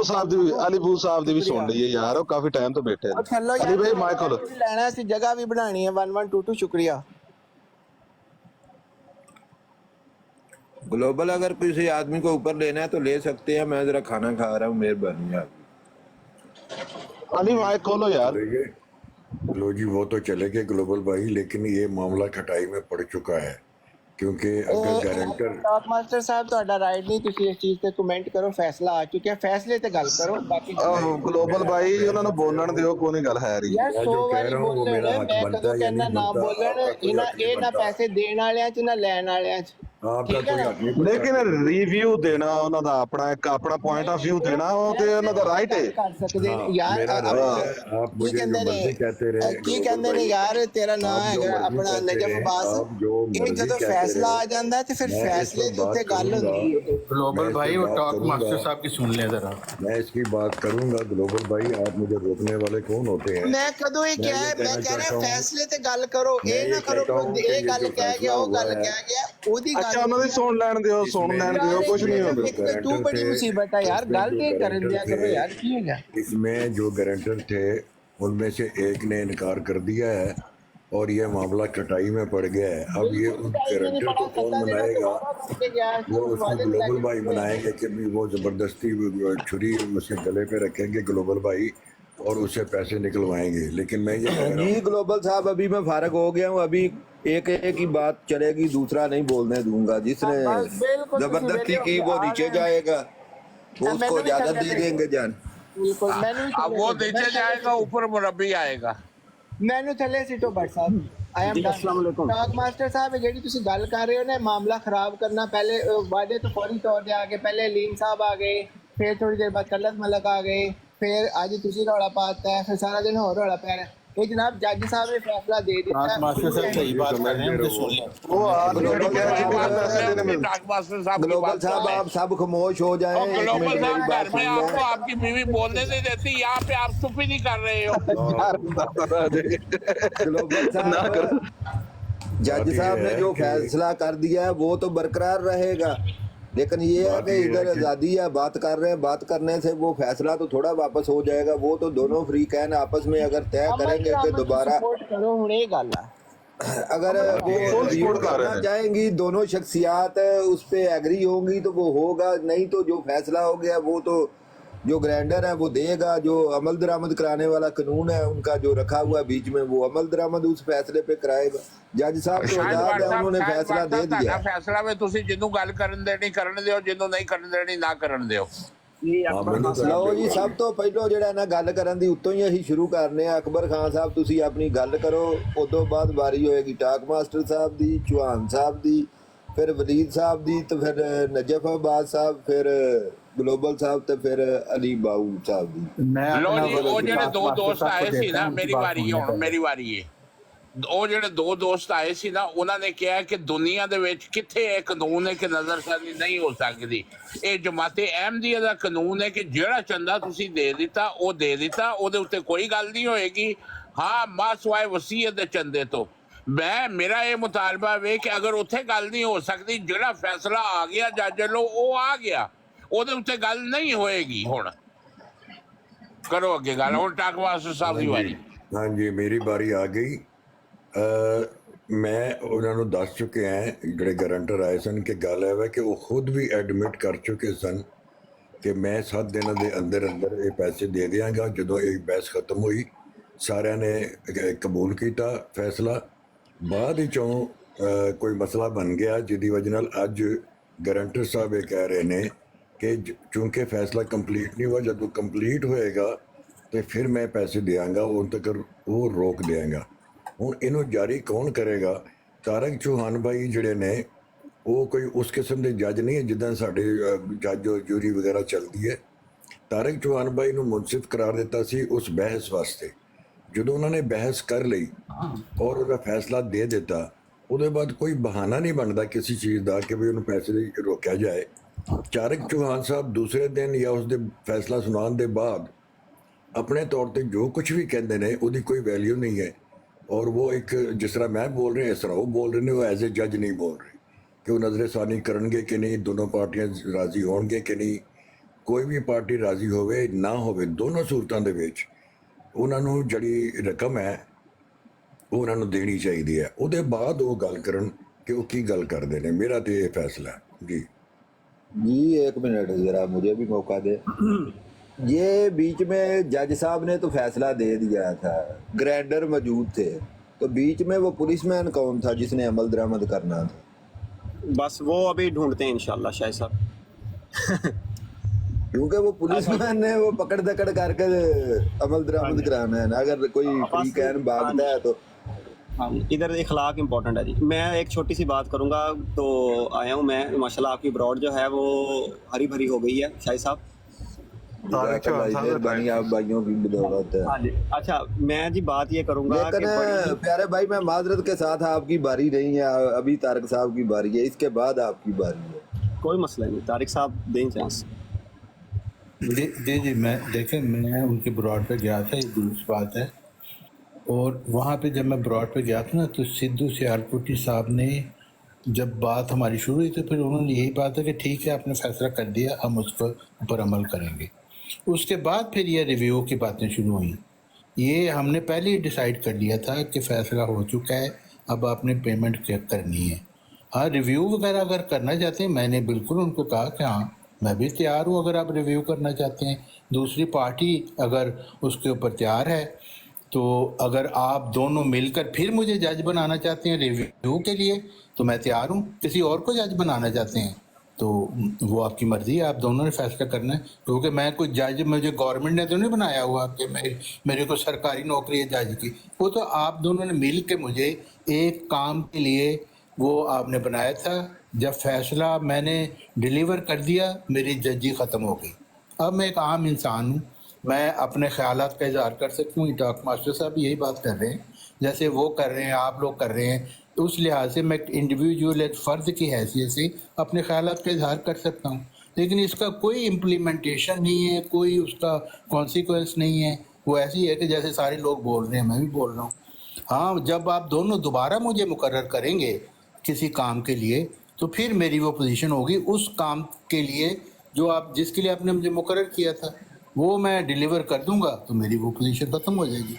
साहब ਦੀ ਵੀ ਸੁਣ ਲਈ ਹੈ यार, ਉਹ ਕਾਫੀ ਟਾਈਮ ਤੋਂ ਬੈਠੇ ਨੇ। ਚਲੋ अली भाई माइकल ਲੈਣਾ ਸੀ, ਜਗ੍ਹਾ ਵੀ ਬਣਾਣੀ ਹੈ। 1122 शुक्रिया। ग्लोबल अगर किसी आदमी को ऊपर लेना है तो ले सकते हैं, मैं जरा खाना खा रहा हूँ, मेहरबानी आपकी। अली माइक खोलो यार। लो जी वो तो चले गए ग्लोबल भाई, लेकिन ये मामला खटाई में पड़ चुका है क्योंकि अगर गारंटर टॉक मास्टर साहब ਤੁਹਾਡਾ ਰਾਈਟ ਨਹੀਂ, ਤੁਸੀਂ ਇਸ ਚੀਜ਼ ਤੇ ਕਮੈਂਟ ਕਰੋ। ਫੈਸਲਾ ਆ ਚੁੱਕਿਆ, ਫੈਸਲੇ ਤੇ ਗੱਲ ਕਰੋ। ਬਾਕੀ ग्लोबल भाई ਉਹਨਾਂ ਨੂੰ ਬੋਲਣ ਦਿਓ, ਕੋਈ ਨਹੀਂ ਗੱਲ ਹੈ ਰਹੀ। ਯਾਰ 100 ਵਾਰੀ ਬੋਲਣ, ਮੈਂ ਕਦੋਂ ਕਹਿੰਦਾ ਨਾ ਬੋਲਣ। ਇਹ ਨਾ ਪੈਸੇ ਦੇਣ ਵਾਲਿਆਂ ਚ ਨਾ ਲੈਣ ਵਾਲਿਆਂ ਚ। आपका कोई हक नहीं, ਲੇਕਿਨ ਰਿਵਿਊ ਦੇਣਾ ਉਹਨਾਂ ਦਾ ਆਪਣਾ ਪੁਆਇੰਟ ਆਫ व्यू ਦੇਣਾ, ਉਹ ਤੇ ਉਹਨਾਂ ਦਾ ਰਾਈਟ ਹੈ। ਕਰ ਸਕਦੇ ਨੇ ਯਾਰ। आप मुझे जो मर्जी कहते रहे। ਕੀ ਕਹਿੰਦੇ ਨੇ ਯਾਰ, ਤੇਰਾ ਨਾਂ ਹੈਗਾ ਆਪਣਾ ਨਜਮ ਅब्बास। ਇਹ ਜਦੋਂ ਫੈਸਲਾ ਆ ਜਾਂਦਾ ਤੇ ਫਿਰ ਫੈਸਲੇ ਦੇ ਉੱਤੇ ਗੱਲ ਹੁੰਦੀ ਹੈ। ग्लोबल भाई वो टॉक मास्टर साहब की सुन ले जरा। मैं इसकी बात करूंगा ग्लोबल भाई, आप मुझे रोकने वाले कौन होते हैं? ਮੈਂ ਕਦੋਂ ਇਹ ਕਿਹਾ? ਮੈਂ ਕਹਿ ਰਿਹਾ ਫੈਸਲੇ ਤੇ ਗੱਲ ਕਰੋ, ਇਹ ਨਾ ਕਰੋ ਇਹ ਗੱਲ ਕਹਿ ਗਿਆ ਉਹ ਗੱਲ ਕਹਿ ਗਿਆ, ਉਹਦੀ ਗੱਲ ਬੱਚਾ ਉਹਨਾਂ ਦੀ ਸੁਣ ਲੈਣ ਦਿਓ ਕੁਝ नहीं होगा। तू बड़ी मुसीबत है यार, गल के कर दिया करो यार, की हो गया? इसमें जो गारंटर थे उनमें से एक ने इनकार कर दिया है और ये मामला कटाई में पड़ गया है। अब ये उन गारंटर को कौन मनाएगा? वो उसको ग्लोबल भाई मनाएंगे कि भी वो जबरदस्ती छुरी उसके गले पे रखेंगे ग्लोबल भाई और उससे पैसे निकलवाएंगे। लेकिन मैं ये कह रहा जी हूँ ग्लोबल साहब अभी मैं फारग हो गया हूँ, अभी एक ही बात चलेगी, दूसरा नहीं बोलने दूंगा। जिसने जबरदस्ती की वो नीचे जाएगा, वो उसको इजाजत दे देंगे जान। अब वो नीचे जाएगा, ऊपर मुरब्बी आएगा। मैनू थले सिटो भट्ट साहब, आई एम अस्सलाम वालेकुम। टॉक मास्टर साहब ਜਿਹੜੀ ਤੁਸੀਂ ਗੱਲ ਕਰ ਰਹੇ ਹੋ ਨਾ, ਮਾਮਲਾ ਖਰਾਬ ਕਰਨਾ, ਪਹਿਲੇ ਵਾਅਦੇ ਤੋਂ ਫੌਰੀ ਤੌਰ ਤੇ ਆ ਗਏ, ਪਹਿਲੇ ਲੀਨ ਸਾਹਿਬ ਆ ਗਏ, ਫਿਰ ਥੋੜੀ ਦੇਰ ਬਾਅਦ ਕਲਤ ਮਲਕ ਆ ਗਏ, ਫਿਰ ਅੱਜ ਤੁਸੀਂ ਰੌਲਾ ਪਾਤਾ ਹੈ, ਫਿਰ ਸਾਰਾ ਦਿਨ ਹੋਰ ਰੌਲਾ ਪੈ ਰਿਹਾ। ਇਹ ਜਨਾਬ ਜੱਜ ਸਾਹਿਬ ਨੇ फैसला दे दिया है। मास्टर साहब सही बात कर रहे हैं, उनसे सुन लें। वो आदमी कह रहे हैं टाक मास्टर साहब की ग्लोबल बात साहब कर रहे हैं। आप सब खामोश हो जाएं। और एक ग्लोबल मिनट साहब मेरी बात घर में सुन आपको लें। आपकी बीवी बोलने नहीं देती, यहाँ पे आप चुप ही नहीं कर रहे हो। ग्लोबल साहब जज साहब ने जो फैसला कर दिया है वो तो बरकरार रहेगा, लेकिन ये है कि इधर आज़ादी है, बात कर रहे हैं, बात करने से वो फैसला तो थोड़ा वापस हो जाएगा। वो तो दोनों फ्री कैन आपस में अगर तय करेंगे कि दोबारा करो हुणे गल है। अगर वो रिव्यू करना चाहेंगी, दोनों शख्सियात उस पे एग्री होंगी तो वो होगा, नहीं तो जो फैसला हो गया वो तो जो ग्राइंडर है वो देगा। जो अमल दरामद कराने वाला कानून है उनका जो रखा हुआ है बीच में, वो अमल दरामद उस फैसले पे कराएगा। जज साहब तो आजाद है, उन्होंने फैसला दे दिया। फैसला में ਤੁਸੀਂ ਜਿਹਨੂੰ ਗੱਲ ਕਰਨ ਦੇਣੀ ਕਰਨ ਦਿਓ, ਜਿਹਨੂੰ ਨਹੀਂ ਕਰਨ ਦੇਣੀ ਨਾ ਕਰਨ ਦਿਓ। ਲਓ ਜੀ, ਸਭ ਤੋਂ ਪਹਿਲਾਂ ਜਿਹੜਾ ਨਾ ਗੱਲ ਕਰਨ ਦੀ ਉੱਤੋਂ ਹੀ ਅਸੀਂ ਸ਼ੁਰੂ ਕਰਨੇ ਆ। ਅਕਬਰ ਖਾਨ ਸਾਹਿਬ ਤੁਸੀਂ ਆਪਣੀ ਗੱਲ ਕਰੋ, ਉਦੋਂ ਬਾਅਦ ਵਾਰੀ ਹੋਏਗੀ ਟਾਕ ਮਾਸਟਰ ਸਾਹਿਬ ਦੀ, ਚੌਹਾਨ ਸਾਹਿਬ ਦੀ, ਫਿਰ ਵਲੀਦ ਸਾਹਿਬ ਦੀ, ਤੇ ਫਿਰ ਨਜਫ ਆਬਾਦ ਸਾਹਿਬ, ਫਿਰ ਗਲੋਬਲ ਸਾਹਿਬ, ਤੇ ਫਿਰ ਅਲੀ ਬਾਊ ਸਾਹਿਬ ਦੀ। ਲੋ ਜੀ, ਉਹ ਜਿਹੜੇ ਦੋ ਦੋਸਤ ਆਏ ਸੀ ਨਾ, ਮੇਰੀ ਵਾਰੀ ਹੁਣ, ਮੇਰੀ ਵਾਰੀ ਹੈ। ਉਹ ਜਿਹੜੇ ਦੋ ਦੋਸਤ ਆਏ ਸੀ ਨਾ, ਉਹਨਾਂ ਨੇ ਕਿਹਾ ਕਿ ਦੁਨੀਆ ਦੇ ਵਿੱਚ ਕਿੱਥੇ ਇਹ ਕਾਨੂੰਨ ਹੈ ਕਿ ਨਜ਼ਰਸਾਨੀ ਨਹੀਂ ਹੋ ਸਕਦੀ। ਇਹ ਜਮਾਤੇ ਅਹਿਮਦੀਆ ਦਾ ਕਾਨੂੰਨ ਹੈ ਕਿ ਜਿਹੜਾ ਚੰਦਾ ਤੁਸੀਂ ਦੇ ਦਿੱਤਾ ਉਹ ਦੇ ਦਿੱਤਾ, ਉਹਦੇ ਉੱਤੇ ਕੋਈ ਗੱਲ ਨਹੀਂ ਹੋਏਗੀ। ਹਾਂ, ਮਾਸਵਾਏ ਵਸੀਅਤ ਦੇ ਚੰਦੇ ਤੋਂ ਮੇਰਾ ਇਹ ਮੁਤਾਲਬਾ ਵੇ ਕਿ ਅਗਰ ਉੱਥੇ ਗੱਲ ਨਹੀਂ ਹੋ ਸਕਦੀ, ਜਿਹੜਾ ਫੈਸਲਾ ਆ ਗਿਆ ਜੱਜ ਵੱਲੋਂ ਉਹ ਆ ਗਿਆ, ਉਹਦੇ ਉੱਤੇ ਗੱਲ ਨਹੀਂ ਹੋਏਗੀ। ਹੁਣ ਕਰੋ ਅੱਗੇ ਗੱਲ। ਹੁਣ ਟਾਕ ਮਾਸਟਰ ਸਾਹਿਬ ਦੀ ਵਾਰੀ। हाँ जी, मेरी बारी आ गई। ਮੈਂ ਉਹਨਾਂ ਨੂੰ ਦੱਸ ਚੁੱਕੇ ਹਾਂ, ਜਿਹੜੇ ਗਾਰੰਟਰ ਆਏ ਸਨ, ਕਿ ਗੱਲ ਹੈ ਕਿ ਉਹ ਖੁਦ ਵੀ ਐਡਮਿਟ ਕਰ ਚੁੱਕੇ ਸਨ ਕਿ ਮੈਂ 7 ਦਿਨਾਂ ਦੇ ਅੰਦਰ ਅੰਦਰ ਇਹ ਪੈਸੇ ਦੇ ਦਿਆਂਗਾ। ਜਦੋਂ ਇਹ ਬਹਿਸ ਖਤਮ ਹੋਈ, ਸਾਰਿਆਂ ਨੇ ਕਬੂਲ ਕੀਤਾ ਫੈਸਲਾ। ਬਾਅਦ ਵਿੱਚੋਂ ਕੋਈ ਮਸਲਾ ਬਣ ਗਿਆ, ਜਿਹਦੀ ਵਜ੍ਹਾ ਨਾਲ ਅੱਜ ਗਾਰੰਟਰ ਸਾਹਿਬ ਇਹ ਕਹਿ ਰਹੇ ਨੇ ਕਿ ਚूंकि ਫੈਸਲਾ ਕੰਪਲੀਟ ਨਹੀਂ ਹੋਇਆ, ਜਦੋਂ ਕੰਪਲੀਟ ਹੋਏਗਾ ਤੇ ਫਿਰ ਮੈਂ ਪੈਸੇ ਦਿਆਂਗਾ, ਉਦੋਂ ਤੱਕ ਉਹ ਰੋਕ ਦਿਆਂਗਾ। ਹੁਣ ਇਹਨੂੰ ਜਾਰੀ ਕੌਣ ਕਰੇਗਾ? ਤਾਰਕ ਚੌਹਾਨ ਭਾਈ ਜਿਹੜੇ ਨੇ ਉਹ ਕੋਈ ਉਸ ਕਿਸਮ ਦੇ ਜੱਜ ਨਹੀਂ ਹੈ ਜਿੱਦਾਂ ਸਾਡੇ ਜੱਜ ਜੂਰੀ ਵਗੈਰਾ ਚੱਲਦੀ ਹੈ। ਤਾਰਕ ਚੌਹਾਨ ਭਾਈ ਨੂੰ ਮੁਨਸਿਫ ਕਰਾਰ ਦਿੱਤਾ ਸੀ ਉਸ ਬਹਿਸ ਵਾਸਤੇ। ਜਦੋਂ ਉਹਨਾਂ ਨੇ ਬਹਿਸ ਕਰ ਲਈ ਔਰ ਉਹਦਾ ਫੈਸਲਾ ਦੇ ਦਿੱਤਾ, ਉਹਦੇ ਬਾਅਦ ਕੋਈ ਬਹਾਨਾ ਨਹੀਂ ਬਣਦਾ ਕਿਸੇ ਚੀਜ਼ ਦਾ ਕਿ ਵੀ ਉਹਨੂੰ ਪੈਸੇ ਲਈ ਰੋਕਿਆ ਜਾਏ। ਤਾਰਕ ਚੌਹਾਨ ਸਾਹਿਬ ਦੂਸਰੇ ਦਿਨ ਜਾਂ ਉਸ ਦੇ ਫੈਸਲਾ ਸੁਣਾਉਣ ਦੇ ਬਾਅਦ ਆਪਣੇ ਤੌਰ ਤੇ ਜੋ ਕੁਝ ਵੀ ਕਹਿੰਦੇ ਨੇ ਉਹਦੀ ਕੋਈ ਵੈਲਿਊ ਨਹੀਂ ਹੈ। ਔਰ ਉਹ ਇੱਕ ਜਿਸ ਤਰ੍ਹਾਂ ਮੈਂ ਬੋਲ ਰਿਹਾ ਇਸ ਤਰ੍ਹਾਂ ਉਹ ਬੋਲ ਰਹੇ ਨੇ, ਉਹ ਐਜ਼ ਏ ਜੱਜ ਨਹੀਂ ਬੋਲ ਰਹੇ ਕਿ ਉਹ ਨਜ਼ਰਸਾਨੀ ਕਰਨਗੇ ਕਿ ਨਹੀਂ, ਦੋਨੋਂ ਪਾਰਟੀਆਂ ਰਾਜ਼ੀ ਹੋਣਗੇ ਕਿ ਨਹੀਂ। ਕੋਈ ਵੀ ਪਾਰਟੀ ਰਾਜ਼ੀ ਹੋਵੇ ਨਾ ਹੋਵੇ, ਦੋਨੋਂ ਸੂਰਤਾਂ ਦੇ ਵਿੱਚ ਉਹਨਾਂ ਨੂੰ ਜਿਹੜੀ ਰਕਮ ਹੈ ਉਹ ਉਹਨਾਂ ਨੂੰ ਦੇਣੀ ਚਾਹੀਦੀ ਹੈ। ਉਹਦੇ ਬਾਅਦ ਉਹ ਗੱਲ ਕਰਨ ਕਿ ਉਹ ਕੀ ਗੱਲ ਕਰਦੇ ਨੇ। ਮੇਰਾ ਤੇ ਇਹ ਫੈਸਲਾ ਜੀ। जी एक मिनट ज़रा मुझे भी मौका दे। ये बीच में जज साहब ने तो फैसला दे दिया था, ग्राइंडर मौजूद थे, तो बीच में वो पुलिसमैन कौन था जिसने अमल दरामद करना था? बस वो अभी ढूंढते हैं इंशाल्लाह शायद साहब। क्योंकि वो पुलिसमैन ने वो पकड़ दकड़ करके अमल दरामद कराना है ना। अगर कोई फ्री कैन भागता है तो हाँ, इधर इखलाक इम्पोर्टेंट है जी। मैं एक छोटी सी बात करूंगा। तो आया हूँ मैं, माशाल्लाह आपकी ब्रॉड जो है वो हरी भरी हो गई है शाहिद साहब। मेहरबानी आप भाइयों की बदौलत है। हाँ जी। अच्छा, मैं जी बात ये करूंगा लेकिन प्यारे भाई मैं माजरत के साथ आपकी बारी नहीं है, अभी तारक साहब की बारी है, इसके बाद आपकी बारी है। कोई मसला नहीं, तारिक साहब दें चांस। जी जी जी, मैं देखें, मैं उनके ब्रॉड पे गया था, ये दूसरी बात है। और वहाँ पे जब मैं ब्रॉड पे गया था ना, तो सिद्धू सियालकोटी साहब ने जब बात हमारी शुरू हुई तो फिर उन्होंने यही बात है कि ठीक है आपने फैसला कर दिया, हम उस पर ऊपर अमल करेंगे। उसके बाद फिर ये रिव्यू की बातें शुरू हुई। ये हमने पहले ही डिसाइड कर लिया था कि फ़ैसला हो चुका है, अब आपने पेमेंट करनी है। हाँ, रिव्यू वगैरह अगर करना चाहते हैं, मैंने बिल्कुल उनको कहा कि हाँ मैं भी तैयार हूँ अगर आप रिव्यू करना चाहते हैं। दूसरी पार्टी अगर उसके ऊपर तैयार है, तो अगर आप दोनों मिलकर फिर मुझे जज बनाना चाहते हैं रिव्यू के लिए, तो मैं तैयार हूँ। किसी और को जज बनाना चाहते हैं तो वो आपकी मर्ज़ी है, आप दोनों ने फैसला करना है। क्योंकि मैं कोई जज, मुझे गवर्नमेंट ने तो नहीं बनाया हुआ कि मेरे को सरकारी नौकरी है जज की। वो तो आप दोनों ने मिल के मुझे एक काम के लिए वो आपने बनाया था। जब फैसला मैंने डिलीवर कर दिया, मेरी जजी ख़त्म हो गई। अब मैं एक आम इंसान हूँ, मैं अपने ख़यालात का इज़हार कर सकती हूँ। टॉक मास्टर साहब यही बात कर रहे हैं, जैसे वो कर रहे हैं, आप लोग कर रहे हैं। तो उस लिहाज से मैं इंडिविजुअल एक फ़र्द की हैसियत से अपने ख़यालात का इज़हार कर सकता हूँ, लेकिन इसका कोई इम्प्लीमेंटेशन नहीं है, कोई उसका कॉन्सिक्वेंस नहीं है। वो ऐसी है कि जैसे सारे लोग बोल रहे हैं मैं भी बोल रहा हूँ। हाँ, जब आप दोनों दोबारा मुझे मुकर्रर करेंगे किसी काम के लिए, तो फिर मेरी वो पोजीशन होगी उस काम के लिए जो आप, जिसके लिए आपने मुझे मुकर्रर किया था, वो मैं डिलीवर कर दूंगा, तो मेरी वो पोजीशन ख़त्म हो जाएगी।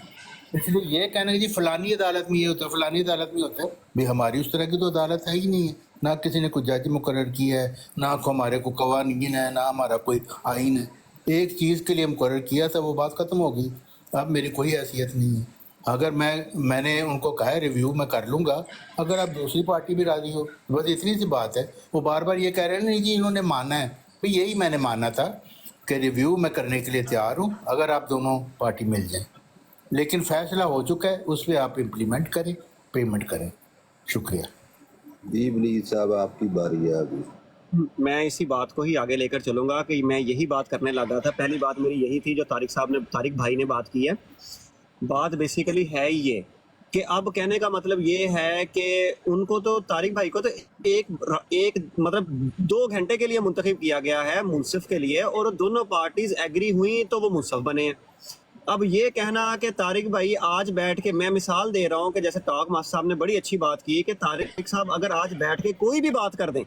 इसलिए ये कहना कि जी फलानी अदालत में ये होता है, फलानी अदालत में होता है, भाई हमारी उस तरह की तो अदालत है ही नहीं है। ना किसी ने कोई जज मुकर्रर किया है, ना हमारे को कवानीन है, ना हमारा कोई आइन है। एक चीज़ के लिए मुकर्रर किया था, वो बात ख़त्म हो गई। अब मेरी कोई हैसियत नहीं है। अगर मैंने उनको कहा है रिव्यू मैं कर लूँगा, अगर आप दूसरी पार्टी भी राज़ी हो, बस इतनी सी बात है। वो बार बार ये कह रहे हैं नहीं जी इन्होंने माना है, भाई यही मैंने माना था कि रिव्यू मैं करने के लिए तैयार हूँ अगर आप दोनों पार्टी मिल जाएं। लेकिन फैसला हो चुका है, उस पर आप इम्प्लीमेंट करें, पेमेंट करें। शुक्रिया। जी वलीद साहब आपकी बारी है अभी। मैं इसी बात को ही आगे लेकर चलूंगा कि मैं यही बात करने लगा था। पहली बात मेरी यही थी जो तारिक भाई ने बात की है। बात बेसिकली है ये कि अब कहने का मतलब ये है कि उनको तो तारिक भाई को तो एक मतलब 2 घंटे के लिए मुंतखब किया गया है मुंसिफ के लिए, और दोनों पार्टीज एग्री हुई तो वो मुंसिफ बने हैं। अब ये कहना कि तारिक भाई आज बैठ के, मैं मिसाल दे रहा हूँ कि जैसे टॉक मास्टर साहब ने बड़ी अच्छी बात की कि तारिक साहब अगर आज बैठ के कोई भी बात कर दें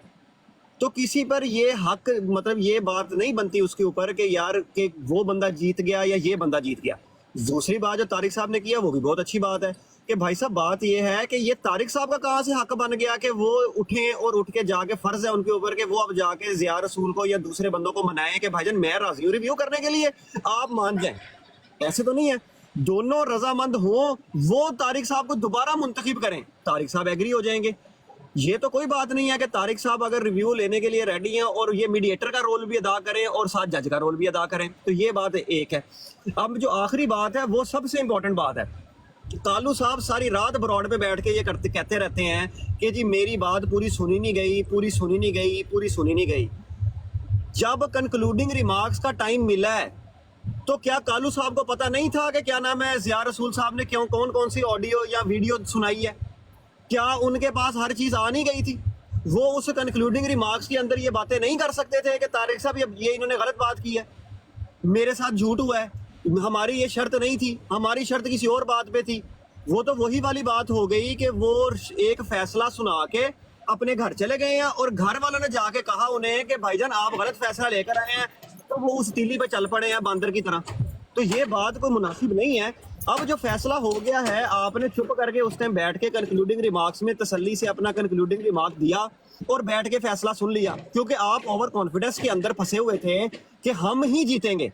तो किसी पर ये हक, मतलब ये बात नहीं बनती उसके ऊपर कि यार कि वो बंदा जीत गया या ये बंदा जीत गया। दूसरी बात जो तारिक साहब ने किया वो भी बहुत अच्छी बात है कि भाई साहब बात ये है कि ये तारिक साहब का कहाँ से हक बन गया कि वो उठें और उठ के जाके, फर्ज है उनके ऊपर कि वो अब जाके ज़िया रसूल को या दूसरे बंदों को मनाएं कि भाईजान मैं राजी हूँ रिव्यू करने के लिए, आप मान जाएं। ऐसे तो नहीं है, दोनों रजामंद हों, वो तारिक साहब को दोबारा मुंतखब करें, तारिक साहब एग्री हो जाएंगे। ये तो कोई बात नहीं है कि तारिक साहब अगर रिव्यू लेने के लिए रेडी हैं और ये मीडिएटर का रोल भी अदा करें और साथ जज का रोल भी अदा करें, तो ये बात एक है। अब जो आखिरी बात है वो सबसे इंपॉर्टेंट बात है। कालू साहब सारी रात ब्रॉड पे बैठ के ये कहते रहते हैं कि जी मेरी बात पूरी सुनी नहीं गई, पूरी सुनी नहीं गई, पूरी सुनी नहीं गई। जब कंक्लूडिंग रिमार्क्स का टाइम मिला है तो क्या कालू साहब को पता नहीं था कि क्या नाम है ज़िया रसूल साहब ने कौन कौन सी ऑडियो या वीडियो सुनाई है? क्या उनके पास हर चीज़ आ नहीं गई थी? वो उस कंक्लूडिंग रिमार्क्स के अंदर ये बातें नहीं कर सकते थे कि तारिक साहब ये इन्होंने गलत बात की है, मेरे साथ झूठ हुआ है, हमारी ये शर्त नहीं थी, हमारी शर्त किसी और बात पे थी। वो तो वही वाली बात हो गई कि वो एक फैसला सुना के अपने घर चले गए हैं और घर वालों ने जाके कहा उन्हें कि भाईजान आप गलत फैसला लेकर आए हैं, तो वो उस तीली पे चल पड़े हैं बांदर की तरह। तो ये बात कोई मुनासिब नहीं है। अब जो फैसला हो गया है, आपने चुप करके उस टाइम बैठ के कंक्लूडिंग रिमार्क्स में तसल्ली से अपना कंक्लूडिंग रिमार्क दिया और बैठ के फैसला सुन लिया, क्योंकि आप ओवर कॉन्फिडेंस के अंदर फंसे हुए थे कि हम ही जीतेंगे।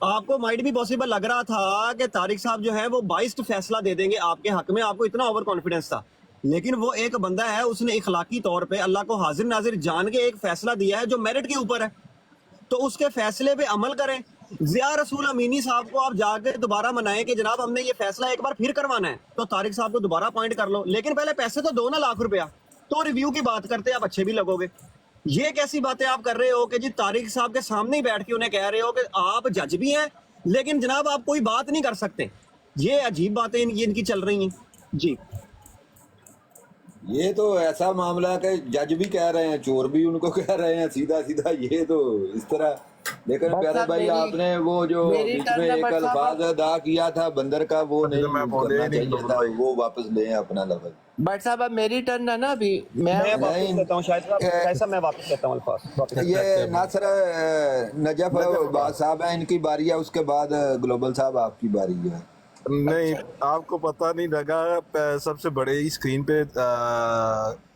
आपको माइट भी पॉसिबल लग रहा था कि तारिक साहब जो है वो बाइस्ड फैसला दे देंगे आपके हक में, आपको इतना ओवर कॉन्फिडेंस था। लेकिन वो एक बंदा है, उसने इखलाकी तौर पे अल्लाह को हाजिर नाजिर जान के एक फैसला दिया है जो मेरिट के ऊपर है, तो उसके फैसले पे अमल करें। ज़िया रसूल अमीनी साहब को आप जाके दोबारा मनाएं कि जनाब हमने ये फैसला एक बार फिर करवाना है, तो तारिक साहब को दोबारा अपॉइंट कर लो, लेकिन पहले पैसे तो दो ना, लाख रुपया, तो रिव्यू की बात करते आप अच्छे भी लगोगे। ये कैसी बातें आप कर रहे हो कि जी तारिक साहब के सामने ही बैठ के उन्हें कह रहे हो कि आप जज भी हैं लेकिन जनाब आप कोई बात नहीं कर सकते। ये अजीब बातें इनकी चल रही हैं जी। ये तो ऐसा मामला है कि जज भी कह रहे हैं, चोर भी उनको कह रहे हैं, सीधा सीधा ये तो इस तरह। लेकिन प्यारे भाई आपने वो जो बीच में एक अल्फाज अदा किया था बंदर का, वो नहीं करना चाहिए था, वो वापस लें अपना लफ्ज। बट साहब अब मेरी टर्न है ना अभी मैं वापस लेता हूँ शायद साहब मैं वापस लेता हूँ अल्फाज ये नासर नजफ बाद साहब है, इनकी बारी है, उसके बाद ग्लोबल साहब आपकी बारी है। नहीं, आपको पता नहीं लगा, सबसे बड़े स्क्रीन पे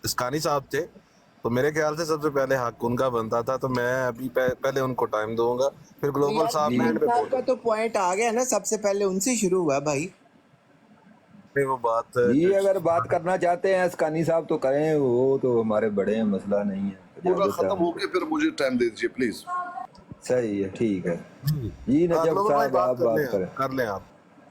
इसकानी साहब थे, तो मेरे ख्याल से सबसे पहले हक उनका बनता था, तो मैं अभी पहले उनको टाइम दूंगा, फिर ग्लोबल साहब ने एंड पे साहब का तो पॉइंट आ गया ना, सबसे पहले उनसे शुरू हुआ भाई। नहीं, वो बात ये अगर बात करना चाहते हैं इसकानी साहब तो करें, वो तो हमारे बड़े हैं, मसला नहीं है। पूरा खत्म होके फिर मुझे टाइम दे दीजिए प्लीज। सही है, ठीक है जी। नजफ साहब आप बात करें, कर लें आप।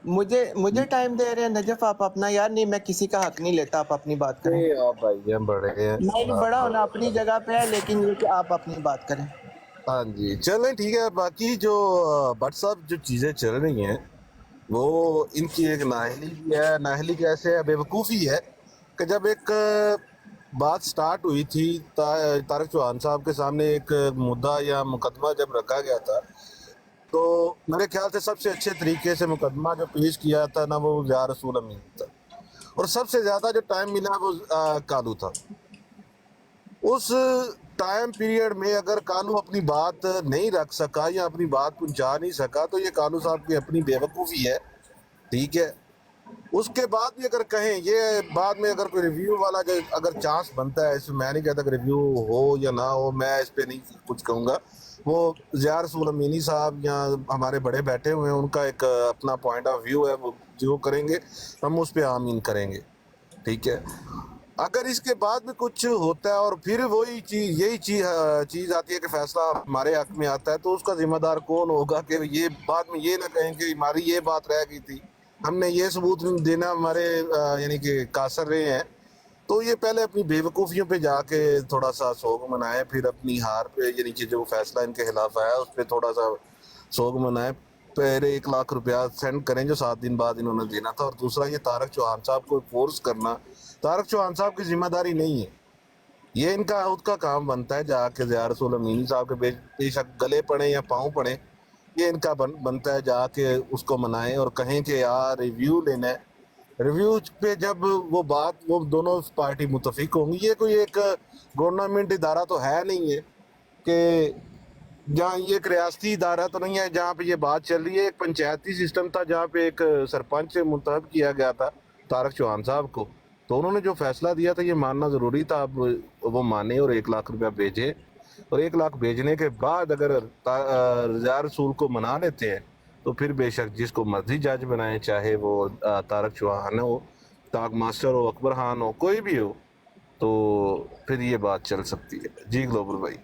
मुझे टाइम दे रहे हैं नजफ आप अपना, यार नहीं मैं किसी का हक नहीं लेता, आप अपनी बात करें। आप भाई हैं, बड़े हैं, मैं बड़ा होना अपनी जगह पे है, लेकिन ये कि आप अपनी बात करें। हाँ जी, चलें ठीक है। बाकी जो भट्ट साहब जो चीज़ें चल रही हैं वो इनकी एक नाहली भी है। नाहली कैसे है, बेवकूफ़ी है कि जब एक बात स्टार्ट हुई थी, तारिक चौहान साहब के सामने एक मुद्दा या मुकदमा जब रखा गया था, तो मेरे ख्याल से सबसे अच्छे तरीके से मुकदमा जो पेश किया था ना, वो या रसूल अमीन था, और सबसे ज़्यादा जो टाइम मिला वो कालू था। उस टाइम पीरियड में अगर कालू अपनी बात नहीं रख सका या अपनी बात पहुंचा नहीं सका, तो ये कालू साहब की अपनी बेवकूफ़ी है, ठीक है। उसके बाद भी अगर कहें, ये बाद में अगर कोई रिव्यू वाला जो अगर चांस बनता है, इसमें मैं नहीं कहता कि रिव्यू हो या ना हो, मैं इस पर नहीं कुछ कहूँगा, वो ज़िया रसूल अमीनी साहब या हमारे बड़े बैठे हुए हैं, उनका एक अपना पॉइंट ऑफ व्यू है, वो जो करेंगे हम उस पर आमीन करेंगे, ठीक है। अगर इसके बाद में कुछ होता है और फिर वही चीज़ यही चीज़ आती है कि फैसला हमारे हक में आता है, तो उसका जिम्मेदार कौन होगा कि ये बाद में ये ना कहें कि हमारी ये बात रह गई थी, हमने ये सबूत देना हमारे यानी कि कासर रहे हैं। तो ये पहले अपनी बेवकूफ़ियों पे जाके थोड़ा सा सोग मनाएं, फिर अपनी हार पे यानी कि जो फैसला इनके खिलाफ आया उस पर थोड़ा सा सोग मनाएं। पहले 1 लाख रुपया सेंड करें जो 7 दिन बाद इन्होंने देना था, और दूसरा ये तारक चौहान साहब को फोर्स करना तारक चौहान साहब की जिम्मेदारी नहीं है, ये इनका खुद का काम बनता है। जाके ज़िया रसूल अमीनी साहब के बेशक गले पड़े या पाँव पड़े, ये इनका बनता है जाके उसको मनाएं और कहें कि यार रिव्यू लेना है। रिव्यू पे जब वो बात वो दोनों पार्टी मुतफिक होंगी, ये कोई एक गवर्नमेंट इदारा तो है नहीं है कि जहाँ ये एक रियासती इदारा तो नहीं है जहाँ पे ये बात चल रही है। एक पंचायती सिस्टम था जहाँ पे एक सरपंच से मुंतखब किया गया था तारक चौहान साहब को, तो उन्होंने जो फैसला दिया था ये मानना ज़रूरी था। अब वो माने और 1 लाख रुपया भेजे, और 1 लाख भेजने के बाद अगर ज़िया रसूल को मना लेते हैं तो फिर बेशक जिसको मर्जी जज बनाए, चाहे वो तारक चौहान हो, ताक मास्टर हो, अकबर खान हो, कोई भी हो, तो फिर ये बात चल सकती है। जी ग्लोबल भाई।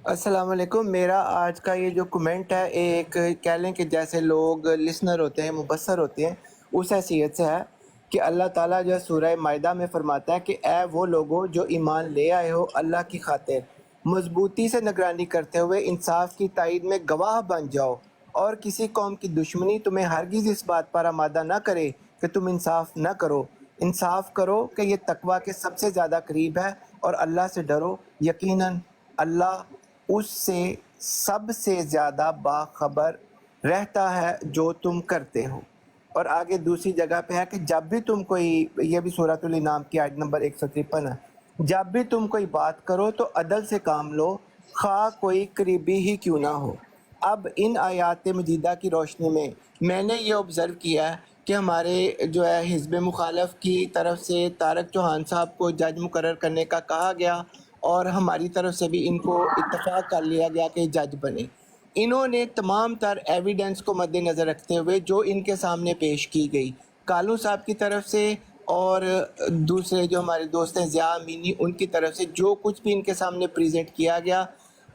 अस्सलाम वालेकुम। मेरा आज का ये जो कमेंट है, एक कह लें कि जैसे लोग लिसनर होते हैं, मुबस्सर होते हैं, उस हैसियत से है कि अल्लाह ताला जो सूरह माइदा में फरमाता है कि ऐ वो लोगों जो ईमान ले आए हो अल्लाह की खातिर, मजबूती से निगरानी करते हुए इंसाफ की तायद में गवाह बन जाओ, और किसी कौम की दुश्मनी तुम्हें हरगिज़ इस बात पर आमादा ना करे कि तुम इंसाफ ना करो। इंसाफ करो कि ये तकवा के सबसे ज़्यादा करीब है, और अल्लाह से डरो, यकीनन अल्लाह उससे सबसे ज़्यादा बाखबर रहता है जो तुम करते हो। और आगे दूसरी जगह पे है कि जब भी तुम कोई, ये भी सूरतुल इनाम की आयत नंबर 153 है, जब भी तुम कोई बात करो तो अदल से काम लो, खा कोई करीबी ही क्यों ना हो। अब इन आयात मजीदा की रोशनी में मैंने ये ऑब्ज़र्व किया है कि हमारे जो है हिज़्ब मुखालफ की तरफ से तारक चौहान साहब को जज मुकर्रर करने का कहा गया, और हमारी तरफ से भी इनको इत्तफाक कर लिया गया कि जज बने। इन्होंने तमाम तर एविडेंस को मद्देनज़र रखते हुए जो इनके सामने पेश की गई कालू साहब की तरफ से और दूसरे जो हमारे दोस्त हैं ज़िया अमीनी, उनकी तरफ से जो कुछ भी इनके सामने प्रेजेंट किया गया,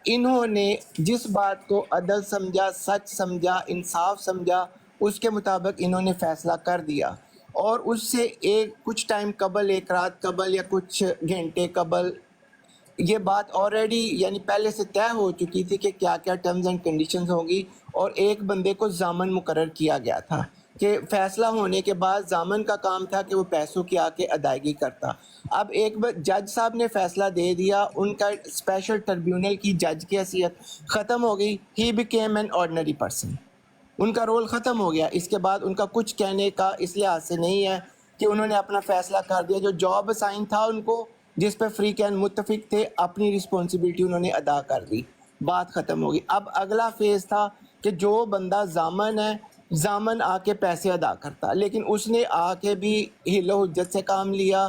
इन्होंने जिस बात को अदल समझा, सच समझा, इंसाफ समझा, उसके मुताबिक इन्होंने फ़ैसला कर दिया। और उससे एक कुछ टाइम कबल, एक रात कबल या कुछ घंटे कबल, ये बात ऑलरेडी यानी पहले से तय हो चुकी थी कि क्या क्या टर्म्स एंड कंडीशंस होंगी, और एक बंदे को ज़ामन मुकर्रर किया गया था कि फ़ैसला होने के बाद ज़ामन का काम था कि वो पैसों की आके अदायगी करता। अब एक बार जज साहब ने फ़ैसला दे दिया, उनका स्पेशल ट्रिब्यूनल की जज की हैसियत ख़त्म हो गई, he became an ordinary person, उनका रोल ख़त्म हो गया। इसके बाद उनका कुछ कहने का इस लिहाज से नहीं है کہ انہوں نے اپنا فیصلہ کر دیا. جو جاب اسائن تھا ان کو, جس پہ فریقین متفق تھے, اپنی رسپانسبلٹی انہوں نے ادا کر دی, بات ختم ہوگی. اب اگلا فیز تھا کہ جو بندہ ضامن ہے, ضامن آ کے پیسے ادا کرتا, لیکن اس نے آ کے بھی حیل و حجت سے کام لیا.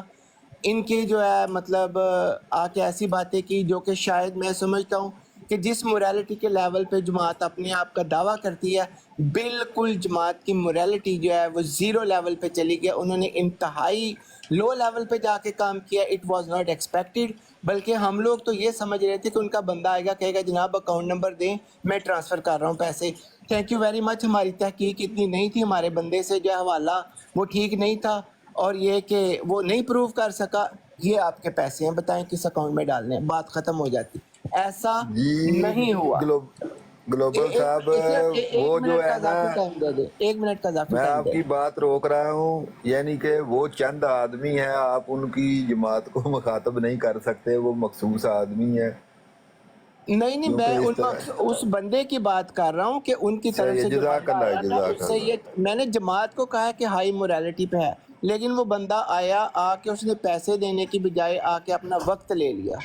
ان کی جو ہے مطلب آ کے ایسی باتیں کی جو کہ شاید میں سمجھتا ہوں کہ جس موریلٹی کے لیول پہ جماعت اپنے آپ کا دعویٰ کرتی ہے, بالکل جماعت کی موریلٹی جو ہے وہ زیرو لیول پہ چلی گیا. انہوں نے انتہائی لو لیول پہ جا کے کام کیا. It was not expected. بلکہ ہم لوگ تو یہ سمجھ رہے تھے کہ ان کا بندہ آئے گا, کہے گا جناب اکاؤنٹ نمبر دیں, میں ٹرانسفر کر رہا ہوں پیسے. تھینک یو ویری مچ. ہماری تحقیق اتنی نہیں تھی, ہمارے بندے سے جو حوالہ وہ ٹھیک نہیں تھا, اور یہ کہ وہ نہیں پروو کر سکا. یہ آپ کے پیسے ہیں, بتائیں کس اکاؤنٹ میں ڈالنے ہیں, بات ختم ہو جاتی. ایسا نہیں ہوا. گلوبل صاحب وہ جو ہے نا, ایک منٹ کا اضافی میں ٹائم آپ دے. کی بات روک رہا ہوں, یعنی کہ وہ چند آدمی ہیں, آپ ان کی جماعت کو مخاطب نہیں کر سکتے, وہ مخصوص آدمی ہے. نہیں میں اس بندے کی بات کر رہا ہوں کہ ان کی طرف سے جو بندہ آیا نا, اس سے یہ میں نے جماعت کو کہا کہ ہائی موریلٹی پہ ہے, لیکن وہ بندہ آیا, آ کے اس نے پیسے دینے کی بجائے آ کے اپنا وقت لے لیا.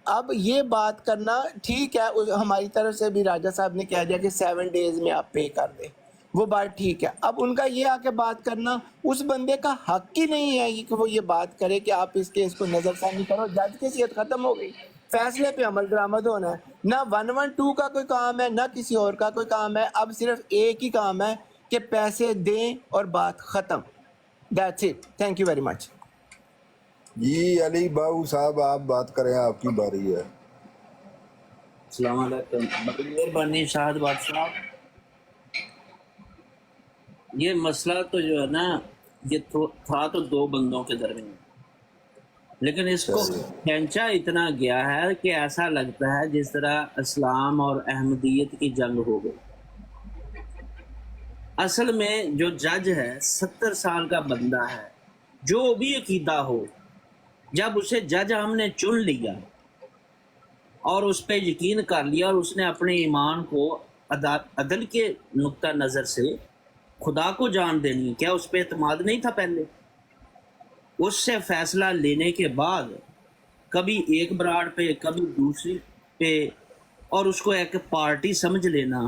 اب یہ بات کرنا ٹھیک ہے, ہماری طرف سے بھی راجہ صاحب نے کہہ دیا کہ 7 days میں آپ پے کر دیں, وہ بات ٹھیک ہے. اب ان کا یہ آ کے بات کرنا, اس بندے کا حق ہی نہیں ہے کہ وہ یہ بات کرے کہ آپ اس کیس کو نظر ثانی کرو. جج کی حیثیت ختم ہو گئی, فیصلے پہ عمل درآمد ہونا ہے. نہ 112 کا کوئی کام ہے, نہ کسی اور کا کوئی کام ہے. اب صرف ایک ہی کام ہے کہ پیسے دیں اور بات ختم. That's it. Thank you very much. جی علی باؤ صاحب آپ بات کریں, آپ کی باری ہے. السلام علیکم. بڑی مہربانی شاہد بادشاہ. یہ مسئلہ تو جو ہے نا, یہ تھا تو 2 بندوں کے درمیان, لیکن اس کو کھینچا اتنا گیا ہے کہ ایسا لگتا ہے جس طرح اسلام اور احمدیت کی جنگ ہو گئی. اصل میں جو جج ہے 70 سال کا بندہ ہے, جو بھی عقیدہ ہو, جب اسے جج ہم نے چن لیا اور اس پہ یقین کر لیا, اور اس نے اپنے ایمان کو عدل کے نقطہ نظر سے خدا کو جان دینی, کیا اس پہ اعتماد نہیں تھا پہلے؟ اس سے فیصلہ لینے کے بعد کبھی ایک براڑ پہ, کبھی دوسری پہ, اور اس کو ایک پارٹی سمجھ لینا,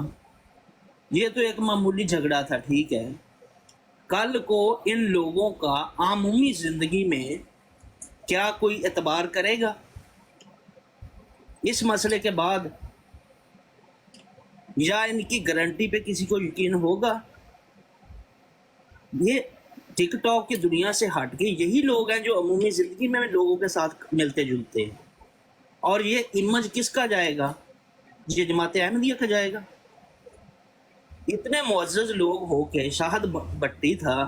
یہ تو ایک معمولی جھگڑا تھا. ٹھیک ہے, کل کو ان لوگوں کا عمومی زندگی میں کیا کوئی اعتبار کرے گا اس مسئلے کے بعد؟ یا ان کی گارنٹی پہ کسی کو یقین ہوگا؟ یہ ٹک ٹاک کی دنیا سے ہٹ کے یہی لوگ ہیں جو عمومی زندگی میں لوگوں کے ساتھ ملتے جلتے ہیں, اور یہ امیج کس کا جائے گا؟ یہ جماعت احمدیہ کا جائے گا. اتنے معزز لوگ ہو کے, شاہد بٹی تھا,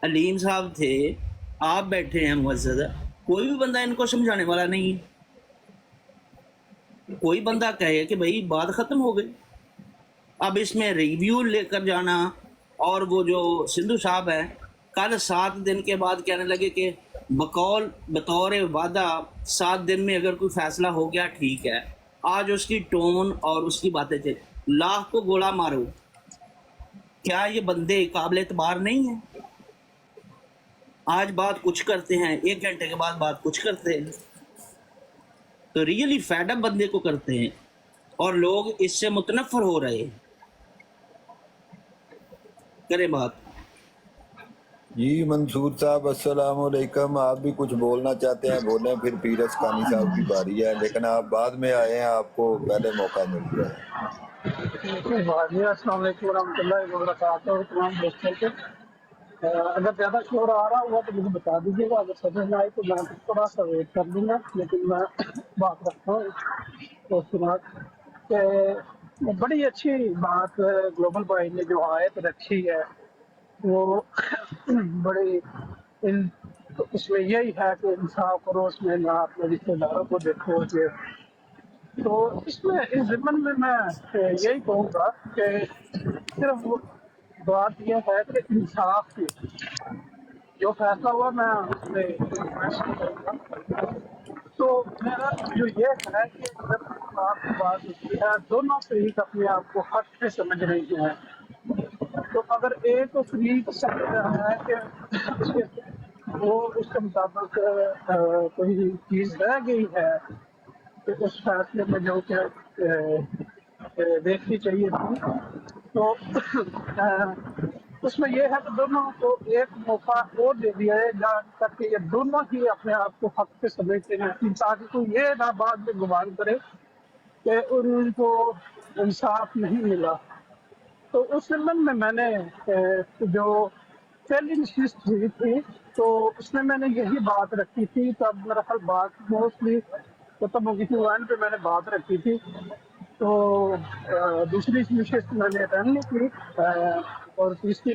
علیم صاحب تھے, آپ بیٹھے ہیں معزز, کوئی بھی بندہ ان کو سمجھانے والا نہیں. کوئی بندہ کہے کہ بھائی بات ختم ہو گئی. اب اس میں ریویو لے کر جانا, اور وہ جو سندھو صاحب ہیں کل 7 دن کے بعد کہنے لگے کہ بطور وعدہ 7 دن میں اگر کوئی فیصلہ ہو گیا ٹھیک ہے. آج اس کی ٹون اور اس کی باتیں تھے, لاکھ کو گولا مارو. کیا یہ بندے قابل اعتبار نہیں ہیں؟ آج بات کچھ کرتے ہیں, 1 گھنٹے کے بعد بات کچھ کرتے ہیں. تو ریئلی فیڈ اپ بندے کو کرتے ہیں, اور لوگ اس سے متنفر ہو رہے ہیں. کریں بات. جی منصور صاحب السلام علیکم, آپ بھی کچھ بولنا چاہتے ہیں بولیں, پھر پیرس خانی صاحب کی باری ہے, لیکن آپ بعد میں آئے ہیں, آپ کو پہلے موقع مل گیا ہے. السلام علیکم ورحمۃ اللہ وبرکاتہ. تمام دوستوں کو اگر زیادہ شور آ رہا ہوا تو مجھے بتا دیجیے گا, اگر سمجھ میں آئی تو میں تھوڑا سا ویٹ کر لوں گا, لیکن میں بات رکھتا ہوں. تو سنا کہ بڑی اچھی بات گلوبل بھائی نے جو آیت رکھی ہے وہ بڑی اس میں یہی ہے کہ انصاف کرو, اس میں نہ اپنے رشتے داروں کو دیکھو. تو اس میں اس ضمن میں یہی کہوں گا کہ صرف بات یہ ہے کہ انصاف کی جو فیصلہ ہوا میں اس میں کروں گا. تو میرا جو یہ ہے کہ جب آپ کی بات ہوتی ہے, دونوں فریق اپنے آپ کو حق سے سمجھ رہی ہیں, तो अगर एक फरीक समझ रहा है कि वो उसके मुताबिक कोई चीज़ रह गई है तो उस फैसले में जो कि देखनी चाहिए थी, तो उसमें यह है कि दोनों को एक मौका और दे दिया है जहाँ तक कि ये दोनों ही अपने आप को हक पे समझते हैं, ताकि कोई ये ना बाद में गुमान करे कि उनको इंसाफ नहीं मिला। तो उस संबंध में मैंने जो पहली नशिस्त हुई थी तो उसमें मैंने यही बात रखी थी, तब मेरा ख्याल बात मोस्टली तो तब वन पे मैंने बात रखी थी। तो दूसरी नशिस्त मैंने अटेंड नहीं की और तीसरी